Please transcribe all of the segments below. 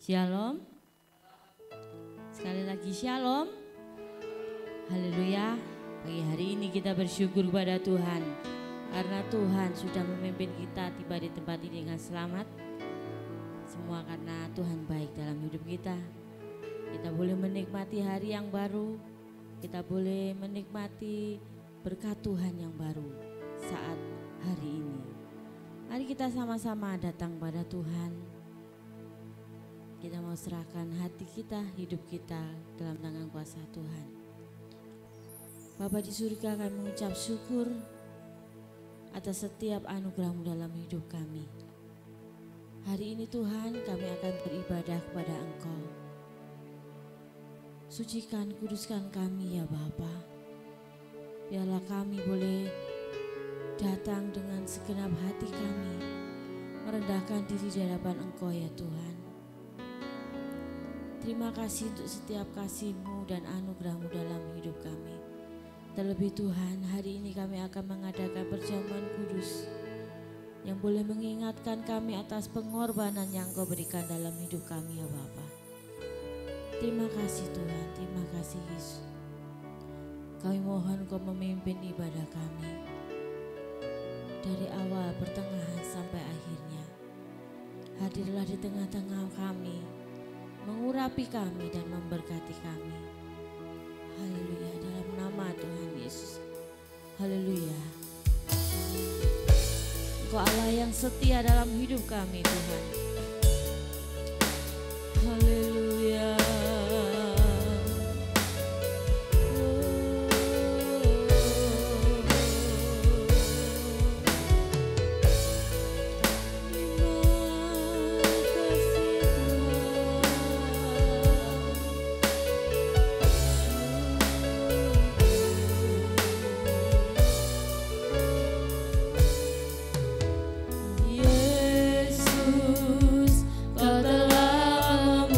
Shalom. Sekali lagi shalom. Haleluya. Pagi hari ini kita bersyukur kepada Tuhan karena Tuhan sudah memimpin kita tiba di tempat ini dengan selamat. Semua karena Tuhan baik dalam hidup kita. Kita boleh menikmati hari yang baru. Kita boleh menikmati berkat Tuhan yang baru saat hari ini. Mari kita sama-sama datang pada Tuhan. Kita mau serahkan hati kita, hidup kita dalam tangan kuasa Tuhan. Bapa di surga, kami mengucap syukur atas setiap anugerah-Mu dalam hidup kami. Hari ini Tuhan, kami akan beribadah kepada Engkau. Sucikan, kuduskan kami ya Bapa. Biarlah kami boleh datang dengan segenap hati kami, merendahkan diri di hadapan Engkau ya Tuhan. Terima kasih untuk setiap kasih-Mu dan anugerah-Mu dalam hidup kami. Terlebih Tuhan, hari ini kami akan mengadakan perjamuan kudus yang boleh mengingatkan kami atas pengorbanan yang Engkau berikan dalam hidup kami ya Bapa. Terima kasih Tuhan, terima kasih Yesus. Kami mohon Engkau memimpin ibadah kami dari awal, pertengahan sampai akhirnya. Hadirlah di tengah-tengah kami, mengurapi kami dan memberkati kami. Haleluya, dalam nama Tuhan Yesus. Haleluya. Engkau Allah yang setia dalam hidup kami Tuhan. Haleluya. Yesus, Kau telah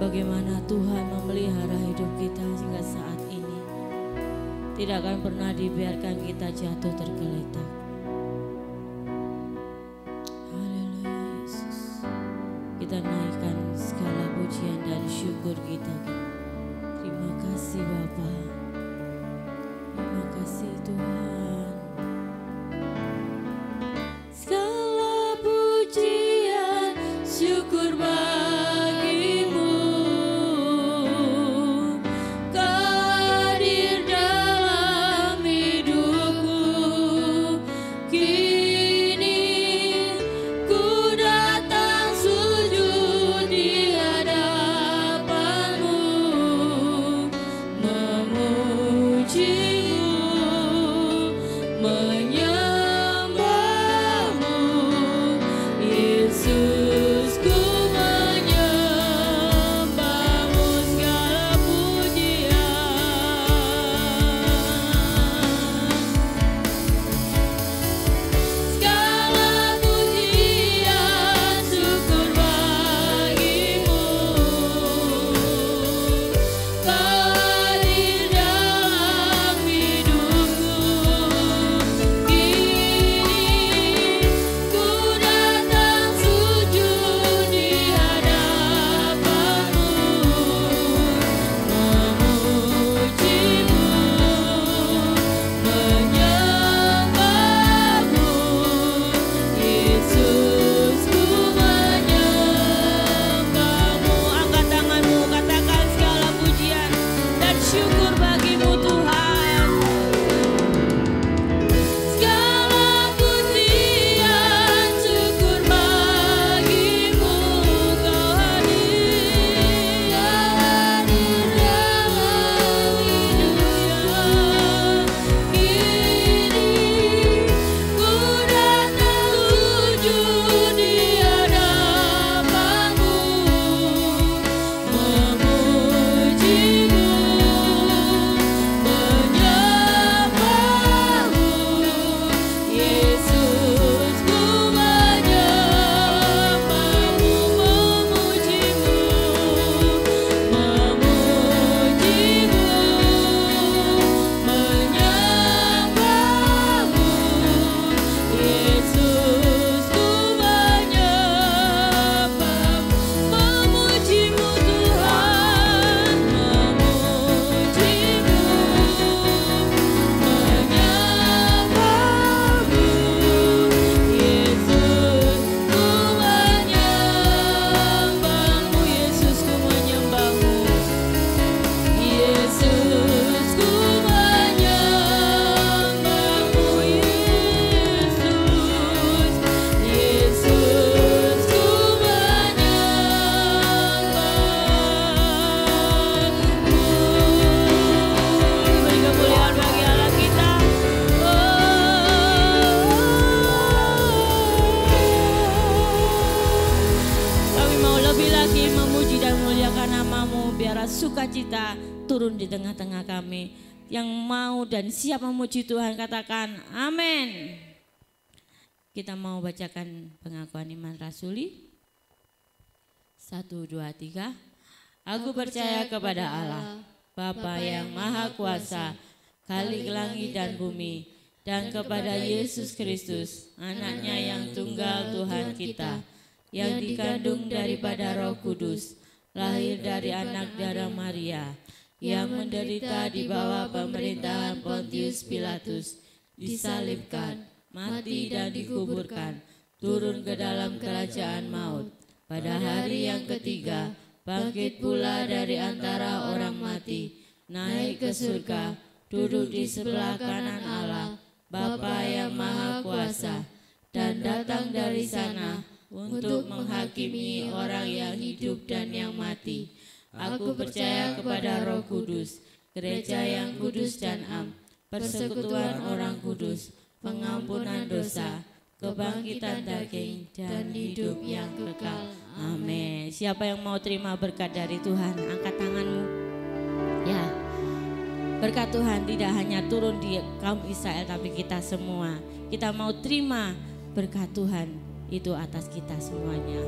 bagaimana Tuhan memelihara hidup kita hingga saat ini. Tidak akan pernah dibiarkan kita jatuh tergeletak. Haleluya Yesus. Kita naikkan segala pujian dan syukur kita. Terima kasih Bapa. Terima kasih Tuhan. Segala pujian syukur bagimu, Kau hadir dalam hidupku. Kini ku datang sujud di hadapanmu, memujimu, menyembahmu. Yesus, ku menyembahmu. Segala pujian syukur bagimu, Kau hadir dalam hidupku. Kini ku datang sujud di hadapanmu, memujimu, menyembahmu. Yesus, ku menyembahmu. Angkat tanganmu, katakan segala pujian dan syukur bagimu Tuhan. Segala pujian syukur bagimu, Kau hadir dalam hidupku. Kini ku datang sujud di hadapanmu, memujimu, menyembahmu. Yesus, ku menyembahmu, memujimu, memujimu, menyembahmu. Yesus, ku menyembahmu, memujimu Tuhan, memujimu, menyembahmu. Yesus, ku menyembahmu. Yesus, ku menyembahmu. Yesus, Yesus, ku menyembahmu. Beri kemuliaan bagi Allah kita. Kami mau lebih lagi memuji dan memuliakan nama-Mu, biarlah sukacita turun di tengah-tengah kami. Yang mau dan siap memuji Tuhan katakan amin. Kita mau bacakan pengakuan iman rasuli. 1, 2, 3. Aku percaya kepada Allah, Bapa yang Maha Kuasa, Khalik langit dan bumi, dan kepada Yesus Kristus, anaknya yang tunggal Tuhan kita, yang dikandung daripada Roh Kudus, lahir dari anak darah Maria, yang menderita di bawah pemerintahan Pontius Pilatus, disalibkan, mati dan dikuburkan, turun ke dalam kerajaan maut. Pada hari yang ketiga, bangkit pula dari antara orang mati, naik ke surga, duduk di sebelah kanan Allah, Bapa yang Maha Kuasa, dan datang dari sana untuk menghakimi orang yang hidup dan yang mati. Aku percaya kepada Roh Kudus, gereja yang kudus dan am, persekutuan orang kudus, pengampunan dosa, kebangkitan daging, dan hidup yang kekal. Amin. Siapa yang mau terima berkat dari Tuhan, angkat tanganmu. Ya, berkat Tuhan tidak hanya turun di kaum Israel, tapi kita semua. Kita mau terima berkat Tuhan itu atas kita semuanya.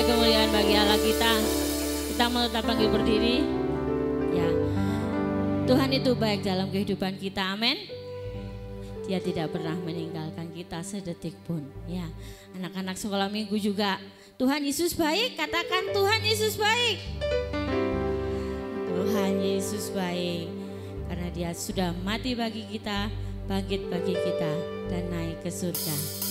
kemuliaan bagi Allah kita. Kita mau tetap panggil berdiri. Ya, Tuhan itu baik dalam kehidupan kita, amin. Dia tidak pernah meninggalkan kita sedetik pun. Ya, anak-anak sekolah minggu juga. Tuhan Yesus baik, katakan Tuhan Yesus baik. Tuhan Yesus baik, karena Dia sudah mati bagi kita, bangkit bagi kita, dan naik ke surga.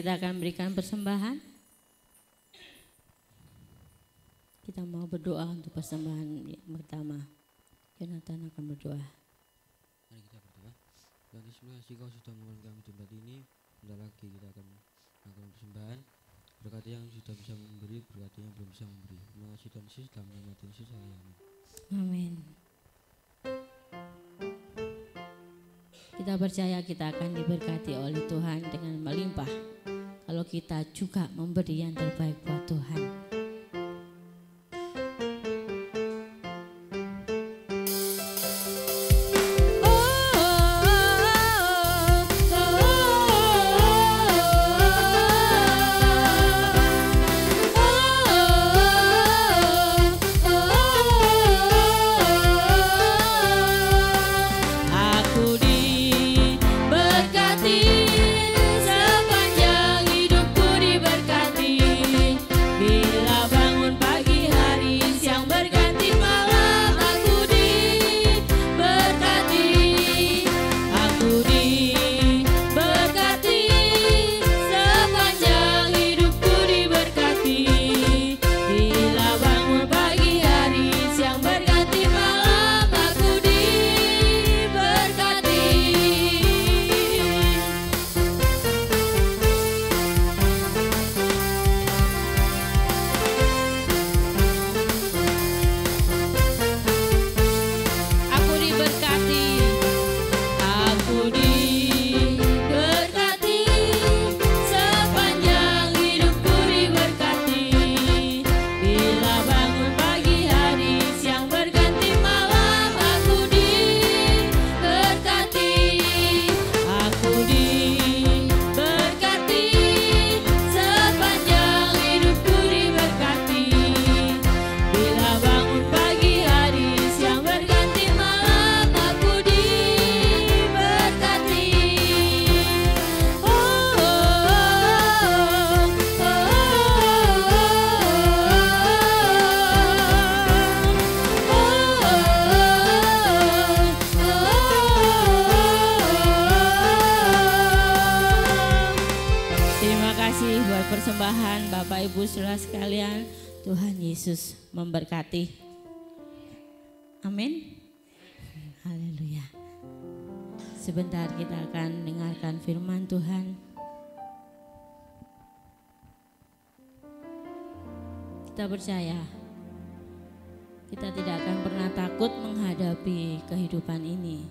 kita akan berikan persembahan. Kita mau berdoa untuk persembahan pertama. Jonathan akan berdoa. Mari kita berdoa. Tuhan Yesus, terima kasih Kau sudah membantu kami di tempat ini. Bentar lagi kita akan melakukan persembahan. Berkati yang sudah bisa memberi, berkati yang belum bisa memberi. Terima kasih Tuhan Yesus, dalam nama Tuhan Yesus, amin. Amin. Kita percaya kita akan diberkati oleh Tuhan dengan melimpah kalau kita juga memberi yang terbaik buat Tuhan. Persembahan Bapak Ibu saudara sekalian, Tuhan Yesus memberkati. Amin. Haleluya. Sebentar kita akan dengarkan firman Tuhan. Kita percaya kita tidak akan pernah takut menghadapi kehidupan ini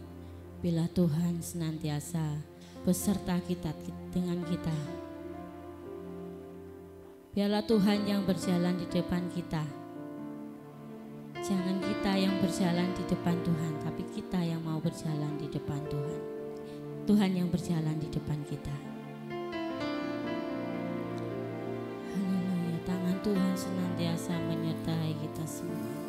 bila Tuhan senantiasa beserta kita dengan kita. Biarlah Tuhan yang berjalan di depan kita. Jangan kita yang berjalan di depan Tuhan, tapi kita yang mau berjalan di depan Tuhan. Tuhan yang berjalan di depan kita. Haleluya, tangan Tuhan senantiasa menyertai kita semua.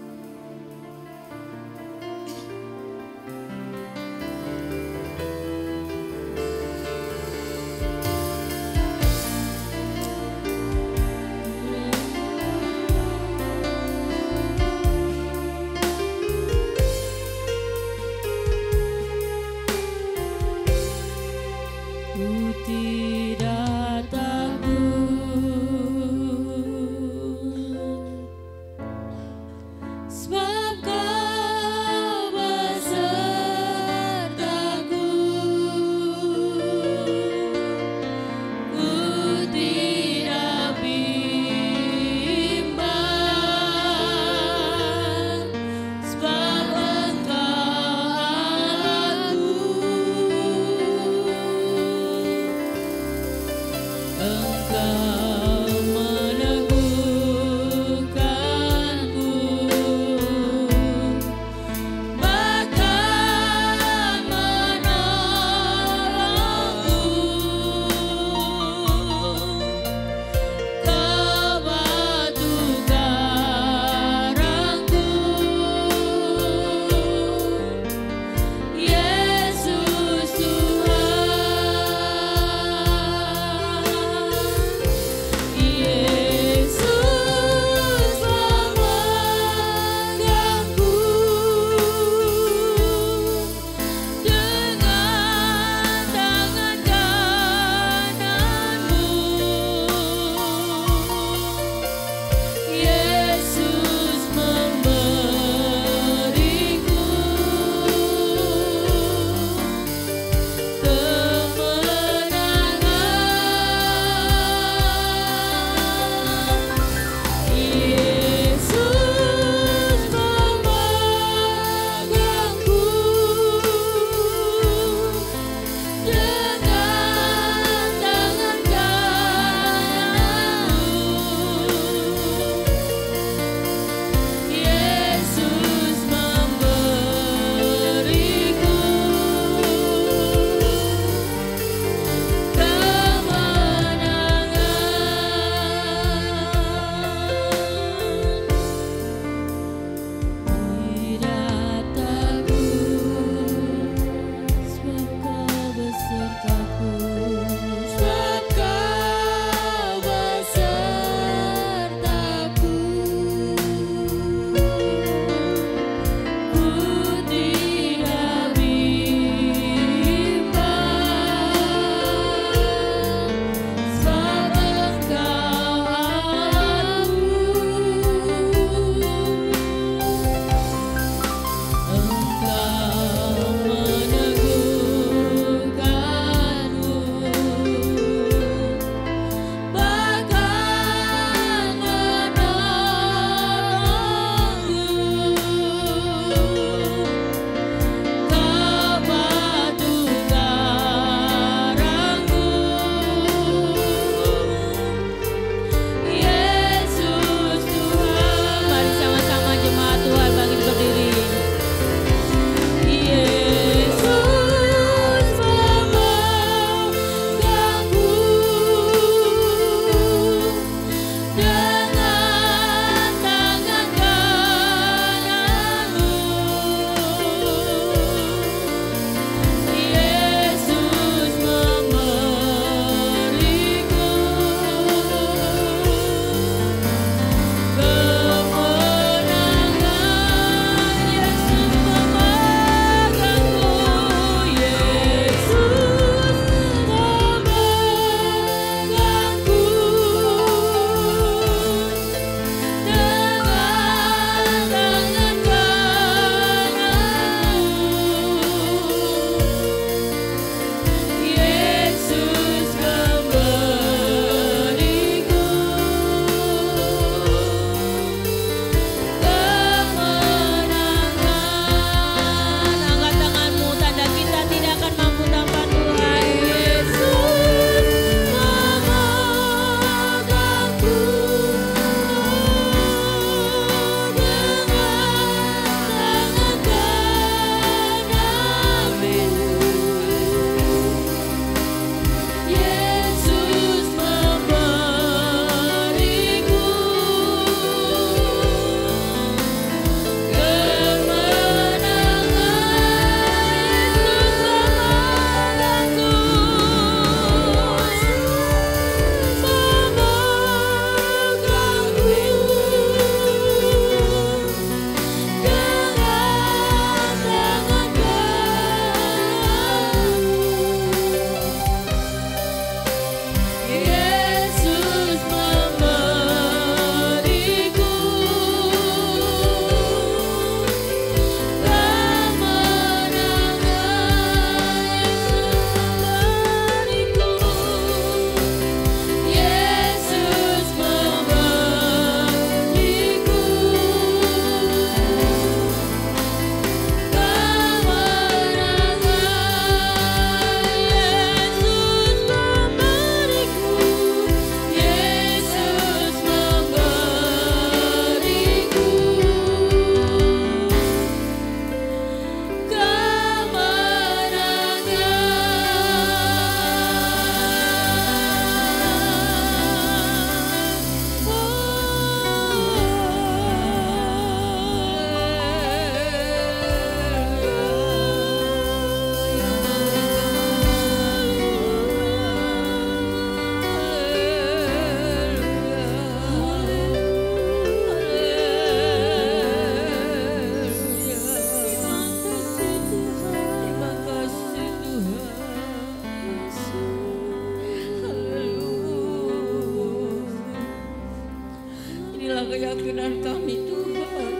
keyakinan kami Tuhan.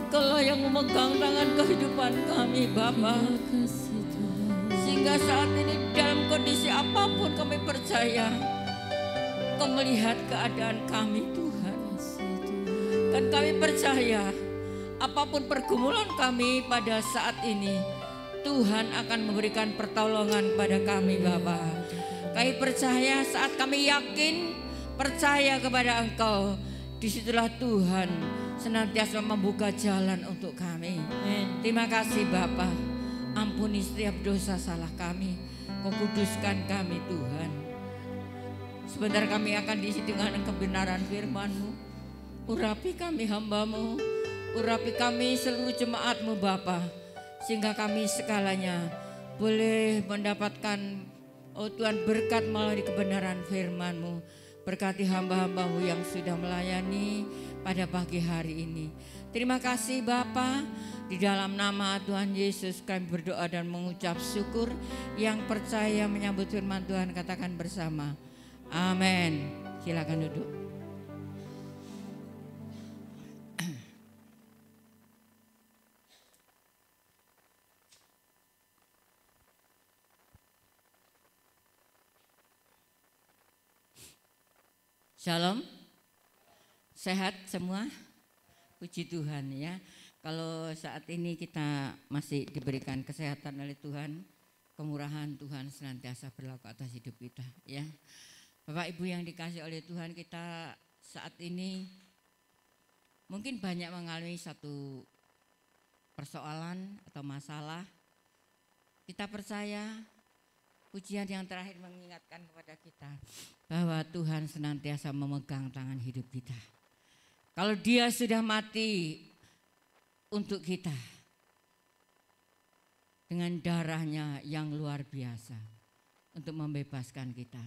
Kalau yang memegang tangan kehidupan kami Bapa, sehingga saat ini dalam kondisi apapun kami percaya Kau melihat keadaan kami Tuhan. Dan kami percaya apapun pergumulan kami pada saat ini, Tuhan akan memberikan pertolongan kepada kami Bapa. Kami percaya saat kami yakin, percaya kepada Engkau, disitulah Tuhan senantiasa membuka jalan untuk kami. Terima kasih Bapa. Ampuni setiap dosa salah kami. Kau kuduskan kami Tuhan. Sebentar kami akan diisi dengan kebenaran firman-Mu. Urapi kami hamba-Mu, urapi kami seluruh jemaat-Mu Bapa, sehingga kami segalanya boleh mendapatkan Tuhan berkat melalui kebenaran firman-Mu. Berkati hamba-hamba-Mu yang sudah melayani pada pagi hari ini. Terima kasih Bapa. Di dalam nama Tuhan Yesus kami berdoa dan mengucap syukur. Yang percaya menyambut firman Tuhan katakan bersama. Amin. Silakan duduk. Shalom. Sehat semua? Puji Tuhan ya. Kalau saat ini kita masih diberikan kesehatan oleh Tuhan, kemurahan Tuhan senantiasa berlaku atas hidup kita ya. Bapak Ibu yang dikasih oleh Tuhan, kita saat ini mungkin banyak mengalami satu persoalan atau masalah. Kita percaya pujian yang terakhir mengingatkan kepada kita bahwa Tuhan senantiasa memegang tangan hidup kita. Kalau Dia sudah mati untuk kita dengan darahnya yang luar biasa untuk membebaskan kita,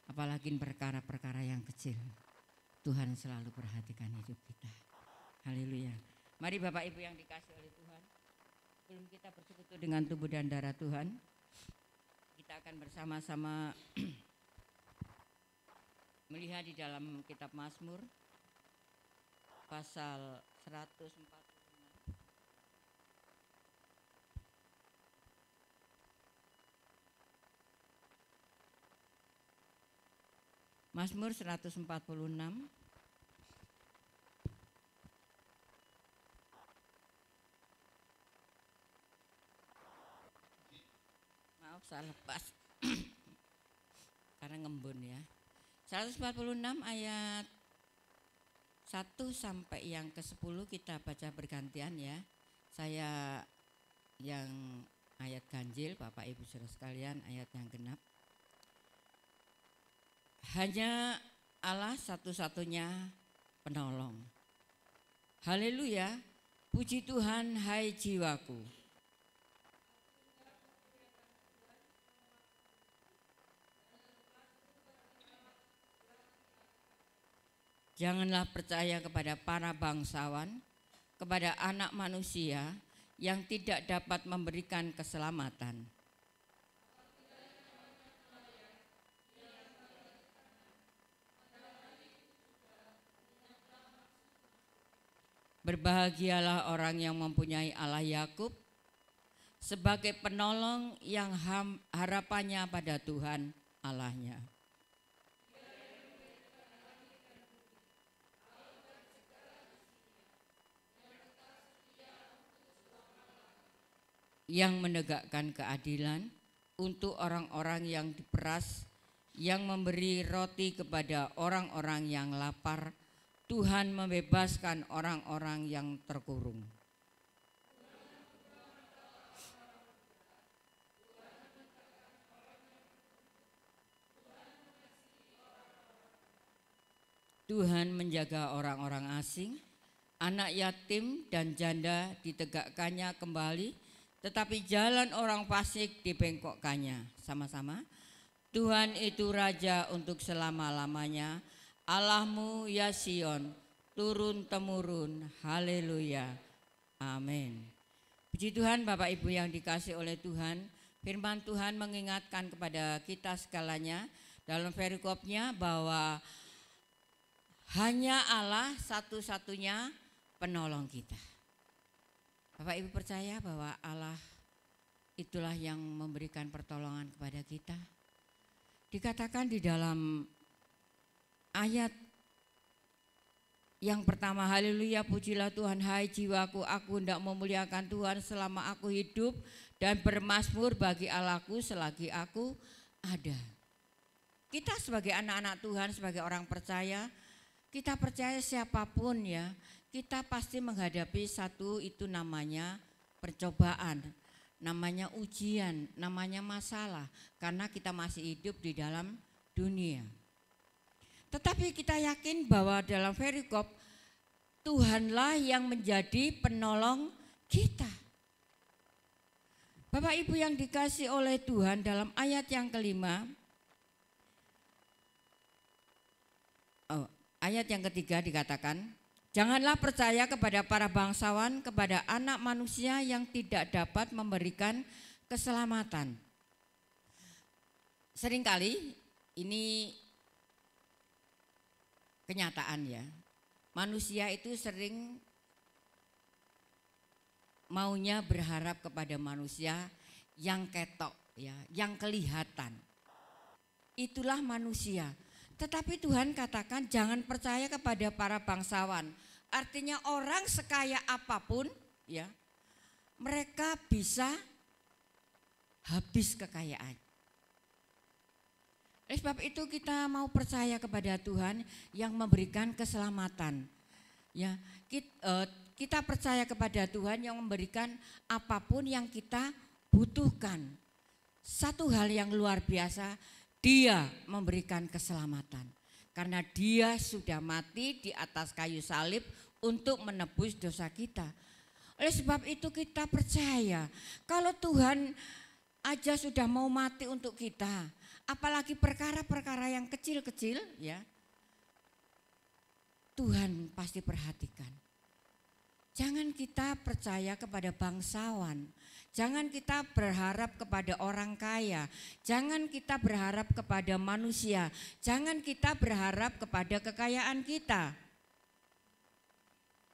apalagi perkara-perkara yang kecil, Tuhan selalu perhatikan hidup kita. Haleluya. Mari Bapak Ibu yang dikasih oleh Tuhan, sebelum kita bersekutu dengan tubuh dan darah Tuhan, kita akan bersama-sama melihat di dalam kitab Mazmur pasal 146. Mazmur 146. Maaf salah pas. Karena ngembun ya. 146 ayat 1 sampai yang ke-10 kita baca bergantian ya. Saya yang ayat ganjil, Bapak Ibu Saudara sekalian ayat yang genap. Hanya Allah satu-satunya penolong. Haleluya, puji Tuhan hai jiwaku. Janganlah percaya kepada para bangsawan, kepada anak manusia yang tidak dapat memberikan keselamatan. Berbahagialah orang yang mempunyai Allah Yakub sebagai penolong yang harapannya pada Tuhan Allahnya. Yang menegakkan keadilan untuk orang-orang yang diperas, yang memberi roti kepada orang-orang yang lapar. Tuhan membebaskan orang-orang yang terkurung. Tuhan menjaga orang-orang asing, anak yatim dan janda ditegakkannya kembali, tetapi jalan orang fasik dibengkokkannya. Sama-sama. Tuhan itu Raja untuk selama-lamanya. Allahmu ya Sion, turun-temurun, haleluya, amin. Puji Tuhan Bapak Ibu yang dikasih oleh Tuhan, firman Tuhan mengingatkan kepada kita segalanya dalam perikopnya bahwa hanya Allah satu-satunya penolong kita. Bapak Ibu percaya bahwa Allah itulah yang memberikan pertolongan kepada kita. Dikatakan di dalam ayat yang pertama, haleluya, pujilah Tuhan hai jiwaku, aku hendak memuliakan Tuhan selama aku hidup dan bermazmur bagi Allahku selagi aku ada. Kita sebagai anak-anak Tuhan, sebagai orang percaya, kita percaya siapapun ya, kita pasti menghadapi satu itu namanya percobaan, namanya ujian, namanya masalah, karena kita masih hidup di dalam dunia. Tetapi kita yakin bahwa dalam perikop Tuhanlah yang menjadi penolong kita. Bapak Ibu yang dikasih oleh Tuhan, dalam ayat yang kelima, ayat yang ketiga dikatakan, janganlah percaya kepada para bangsawan, kepada anak manusia yang tidak dapat memberikan keselamatan. Seringkali ini kenyataan ya, manusia itu sering maunya berharap kepada manusia yang ketok ya, yang kelihatan. Itulah manusia. Tetapi Tuhan katakan jangan percaya kepada para bangsawan. Artinya orang sekaya apapun ya, mereka bisa habis kekayaan. Oleh sebab itu kita mau percaya kepada Tuhan yang memberikan keselamatan. Ya, kita percaya kepada Tuhan yang memberikan apapun yang kita butuhkan. Satu hal yang luar biasa, Dia memberikan keselamatan. Karena Dia sudah mati di atas kayu salib untuk menebus dosa kita. Oleh sebab itu kita percaya kalau Tuhan aja sudah mau mati untuk kita, apalagi perkara-perkara yang kecil-kecil ya, Tuhan pasti perhatikan. Jangan kita percaya kepada bangsawan, jangan kita berharap kepada orang kaya, jangan kita berharap kepada manusia, jangan kita berharap kepada kekayaan kita.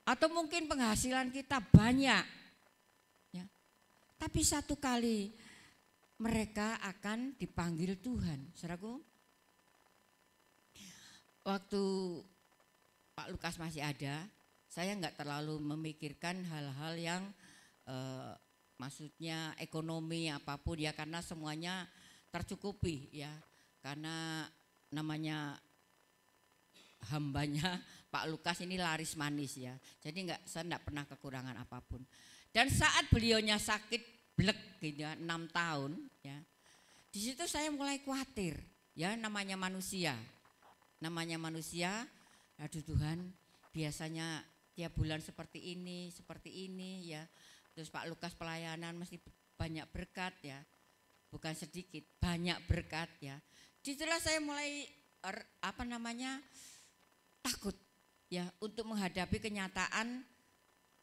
Atau mungkin penghasilan kita banyak. Ya. Tapi satu kali mereka akan dipanggil Tuhan. Saudaraku, waktu Pak Lukas masih ada, saya enggak terlalu memikirkan hal-hal yang maksudnya ekonomi apapun ya, karena semuanya tercukupi ya. Karena namanya hambanya Pak Lukas ini laris manis ya. Jadi saya enggak pernah kekurangan apapun. Dan saat beliaunya sakit blek gitu ya, 6 tahun ya. Di situ saya mulai khawatir ya, namanya manusia. Namanya manusia, aduh Tuhan, biasanya tiap bulan seperti ini ya. Terus Pak Lukas pelayanan mesti banyak berkat ya. Bukan sedikit, banyak berkat ya. Disitulah saya mulai takut ya untuk menghadapi kenyataan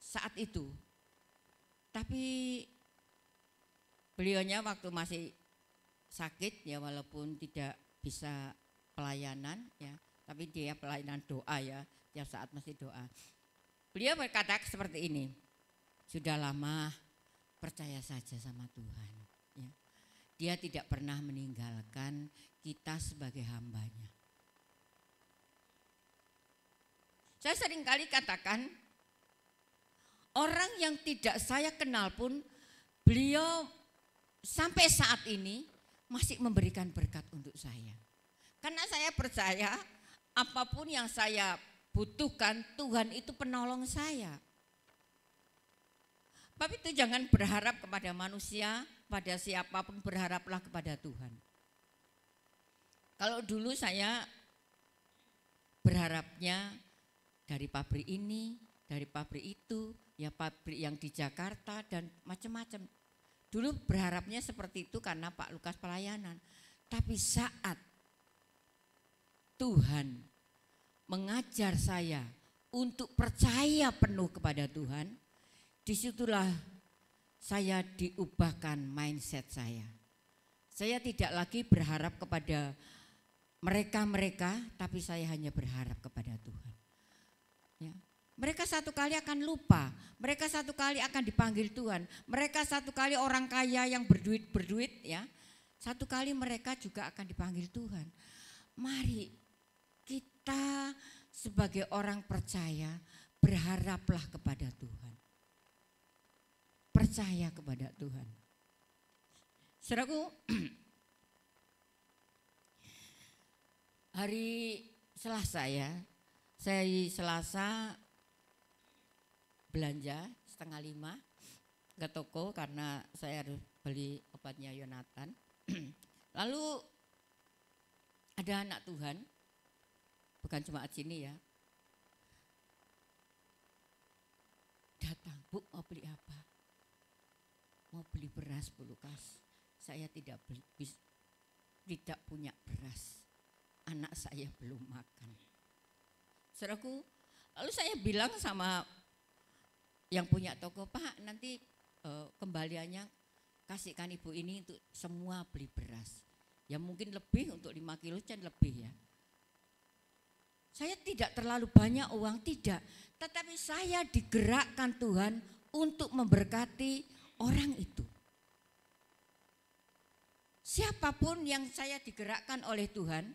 saat itu. Tapi beliaunya waktu masih sakit ya, walaupun tidak bisa pelayanan ya, tapi dia pelayanan doa ya, tiap saat masih doa. Beliau berkata seperti ini, sudah lama percaya saja sama Tuhan ya. Dia tidak pernah meninggalkan kita sebagai hambanya. Saya seringkali katakan, orang yang tidak saya kenal pun beliau sampai saat ini masih memberikan berkat untuk saya. Karena saya percaya apapun yang saya butuhkan, Tuhan itu penolong saya. Tapi itu jangan berharap kepada manusia, pada siapapun, berharaplah kepada Tuhan. Kalau dulu saya berharapnya dari pabrik ini, dari pabrik itu, ya pabrik yang di Jakarta dan macam-macam. Dulu berharapnya seperti itu karena Pak Lukas pelayanan. Tapi saat Tuhan mengajar saya untuk percaya penuh kepada Tuhan, disitulah saya diubahkan mindset saya. Saya tidak lagi berharap kepada mereka, tapi saya hanya berharap kepada Tuhan. Ya. Mereka satu kali akan lupa, mereka satu kali akan dipanggil Tuhan, mereka satu kali orang kaya yang berduit ya, satu kali mereka juga akan dipanggil Tuhan. Mari kita sebagai orang percaya berharaplah kepada Tuhan, percaya kepada Tuhan. Saudaraku, hari Selasa ya, saya Selasa belanja 4:30 ke toko karena saya harus beli obatnya Yonatan. Lalu ada anak Tuhan, bukan cuma sini ya, datang, Bu mau beli apa? Mau beli beras Bu Lukas. Saya tidak punya beras, anak saya belum makan. Saudaraku, lalu saya bilang sama yang punya toko, Pak nanti kembaliannya kasihkan ibu ini untuk semua beli beras. Ya mungkin lebih untuk 5 kilo dan lebih ya. Saya tidak terlalu banyak uang, tidak. Tetapi saya digerakkan Tuhan untuk memberkati orang itu. Siapapun yang saya digerakkan oleh Tuhan,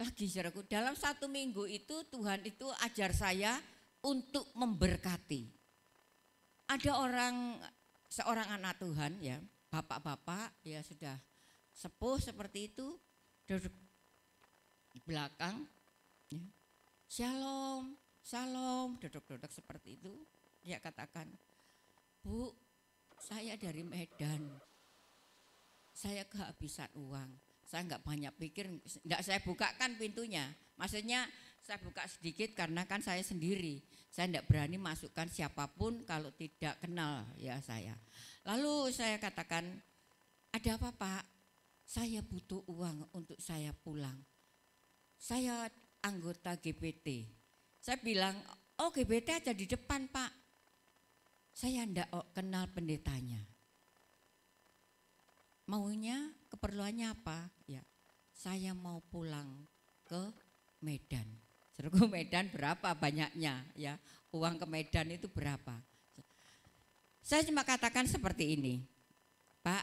lagi saudaraku, dalam 1 minggu itu Tuhan itu ajar saya untuk memberkati. Ada seorang anak Tuhan ya, bapak-bapak ya sudah sepuh seperti itu, duduk di belakang ya. Shalom, shalom, duduk-duduk seperti itu. Dia katakan, Bu, saya dari Medan, saya kehabisan uang, saya enggak banyak pikir, enggak saya bukakan pintunya, maksudnya saya buka sedikit karena kan saya sendiri, saya tidak berani masukkan siapapun kalau tidak kenal ya saya. Lalu saya katakan, ada apa Pak? Saya butuh uang untuk saya pulang. Saya anggota GPT. Saya bilang, oh GPT aja di depan Pak. Saya tidak kenal pendetanya. Maunya, keperluannya apa? Ya, saya mau pulang ke Medan. Sergu Medan berapa banyaknya ya, uang ke Medan itu berapa. Saya cuma katakan seperti ini, Pak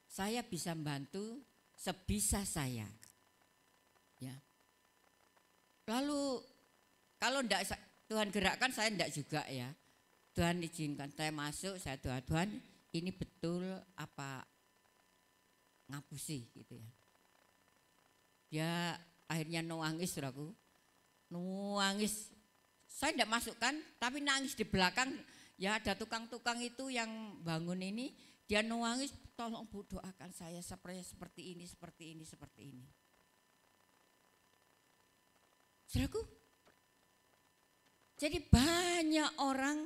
saya bisa bantu sebisa saya ya. Lalu kalau enggak Tuhan gerakkan saya enggak juga ya, Tuhan izinkan saya masuk, saya doa Tuhan ini betul apa ngapusi gitu ya. Dia akhirnya nangis saudaraku. Nangis, saya tidak masukkan, tapi nangis di belakang. Ya ada tukang-tukang itu yang bangun ini, dia nangis, tolong Bu doakan saya seperti ini, seperti ini, seperti ini. Saudaraku, jadi banyak orang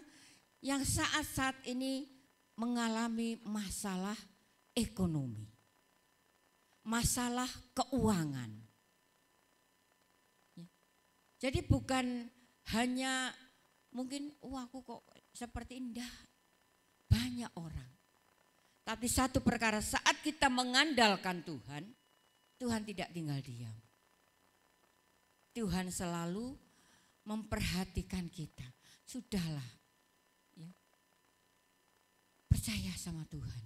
yang saat-saat ini mengalami masalah ekonomi, masalah keuangan. Jadi bukan hanya mungkin aku kok seperti indah, banyak orang. Tapi satu perkara, saat kita mengandalkan Tuhan, Tuhan tidak tinggal diam. Tuhan selalu memperhatikan kita. Sudahlah, ya. Percaya sama Tuhan.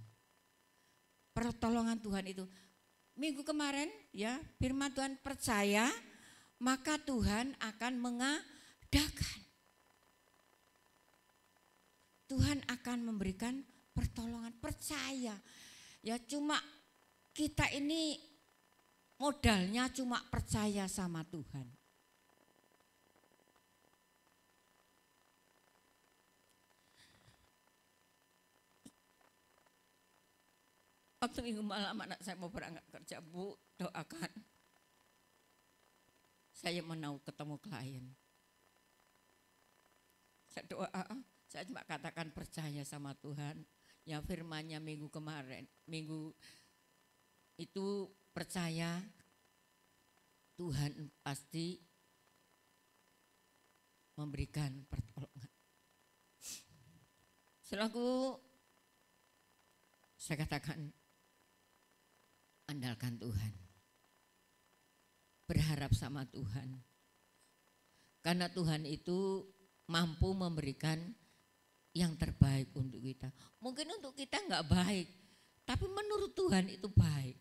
Pertolongan Tuhan itu. Minggu kemarin ya firman Tuhan percaya, maka Tuhan akan mengadakan. Tuhan akan memberikan pertolongan, percaya. Ya cuma kita ini modalnya cuma percaya sama Tuhan. Waktu minggu malam anak saya mau berangkat kerja, Bu doakan. Saya mau ketemu klien. Saya doa, saya cuma katakan percaya sama Tuhan. Ya firman-Nya minggu kemarin, minggu itu percaya Tuhan pasti memberikan pertolongan. Selaku saya katakan andalkan Tuhan. berharap sama Tuhan. Karena Tuhan itu mampu memberikan yang terbaik untuk kita. Mungkin untuk kita enggak baik, tapi menurut Tuhan itu baik.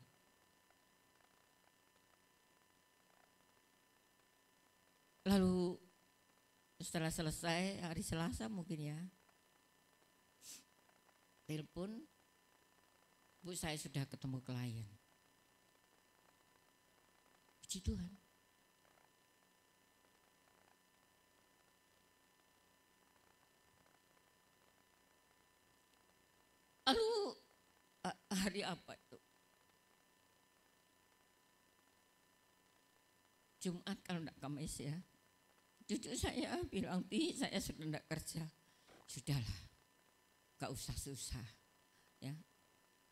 Lalu setelah selesai hari Selasa mungkin ya, telepon, Bu saya sudah ketemu klien. Puji Tuhan. Lalu hari apa itu? Jumat kalau enggak Kamis ya. Cucu saya bilang, Ti saya sudah enggak kerja. Sudahlah, gak usah susah. Ya.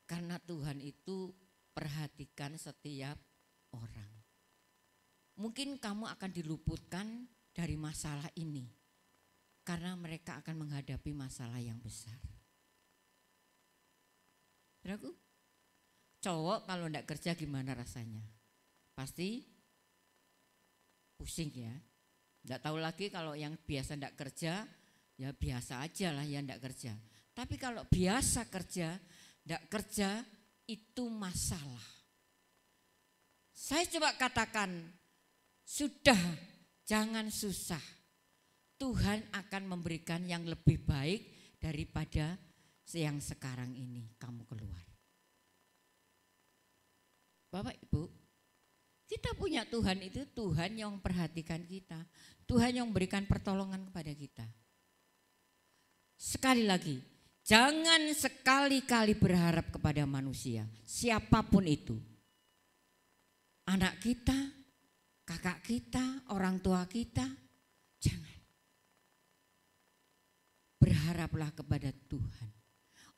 Karena Tuhan itu perhatikan setiap orang. Mungkin kamu akan diluputkan dari masalah ini. Karena mereka akan menghadapi masalah yang besar. Saudaraku, cowok kalau enggak kerja gimana rasanya? Pasti pusing ya. Enggak tahu lagi kalau yang biasa enggak kerja, ya biasa aja lah yang enggak kerja. Tapi kalau biasa kerja, enggak kerja itu masalah. Saya coba katakan, sudah jangan susah. Tuhan akan memberikan yang lebih baik daripada yang sekarang ini kamu keluar. Bapak Ibu, kita punya Tuhan itu Tuhan yang memperhatikan kita. Tuhan yang memberikan pertolongan kepada kita. Sekali lagi, jangan sekali-kali berharap kepada manusia, siapapun itu. Anak kita, kakak kita, orang tua kita, jangan. Berharaplah kepada Tuhan.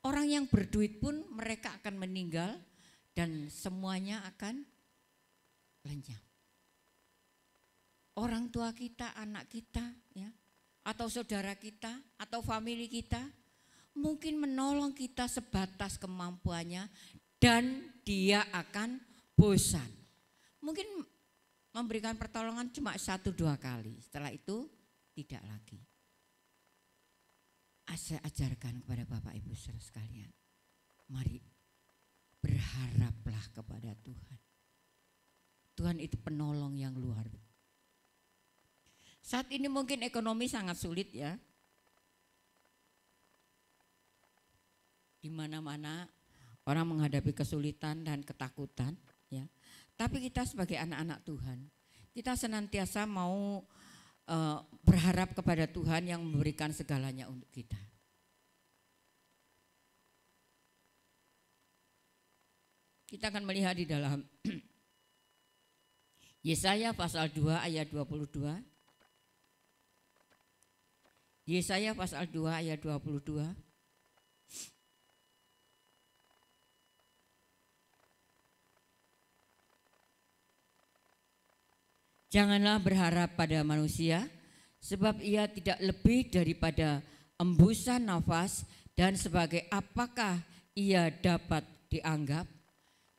Orang yang berduit pun mereka akan meninggal dan semuanya akan lenyap. Orang tua kita, anak kita, ya, atau saudara kita, atau famili kita, mungkin menolong kita sebatas kemampuannya dan dia akan bosan. Mungkin memberikan pertolongan cuma 1-2 kali, setelah itu tidak lagi. Saya ajarkan kepada Bapak Ibu saudara sekalian, mari berharaplah kepada Tuhan. Tuhan itu penolong yang luar biasa. Saat ini mungkin ekonomi sangat sulit ya. Di mana-mana orang menghadapi kesulitan dan ketakutan ya. Tapi kita sebagai anak-anak Tuhan, kita senantiasa mau berharap kepada Tuhan yang memberikan segalanya untuk kita. Kita akan melihat di dalam Yesaya pasal 2 ayat 22. Yesaya pasal 2 ayat 22. Janganlah berharap pada manusia, sebab ia tidak lebih daripada embusan nafas, dan sebagai apakah ia dapat dianggap.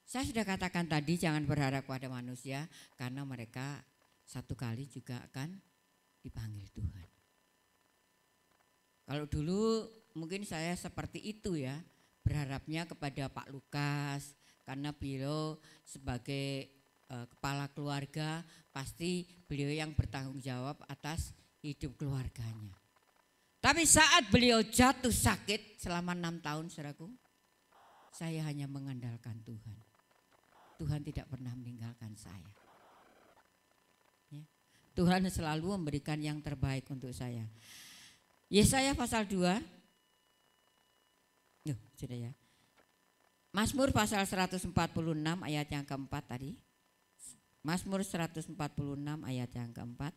Saya sudah katakan tadi jangan berharap pada manusia, karena mereka satu kali juga akan dipanggil Tuhan. Kalau dulu mungkin saya seperti itu ya, berharapnya kepada Pak Lukas, karena beliau sebagai kepala keluarga, pasti beliau yang bertanggung jawab atas hidup keluarganya. Tapi saat beliau jatuh sakit selama 6 tahun saudaraku, saya hanya mengandalkan Tuhan. Tuhan tidak pernah meninggalkan saya. Ya. Tuhan selalu memberikan yang terbaik untuk saya. Yesaya pasal 2, sudah ya. Mazmur pasal 146 ayat yang keempat tadi. Mazmur 146 ayat yang keempat.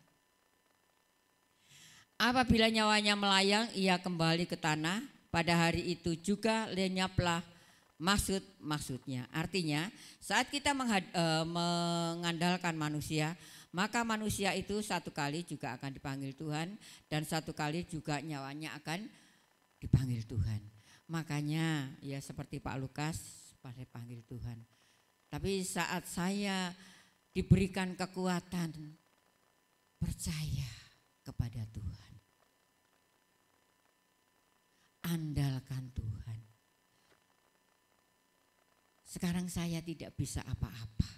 Apabila nyawanya melayang, ia kembali ke tanah. Pada hari itu juga lenyaplah maksudnya. Artinya saat kita mengandalkan manusia, maka manusia itu satu kali juga akan dipanggil Tuhan. Dan satu kali juga nyawanya akan dipanggil Tuhan. Makanya ya seperti Pak Lukas pada panggil Tuhan. Tapi saat saya diberikan kekuatan, percaya kepada Tuhan. Andalkan Tuhan. Sekarang saya tidak bisa apa-apa,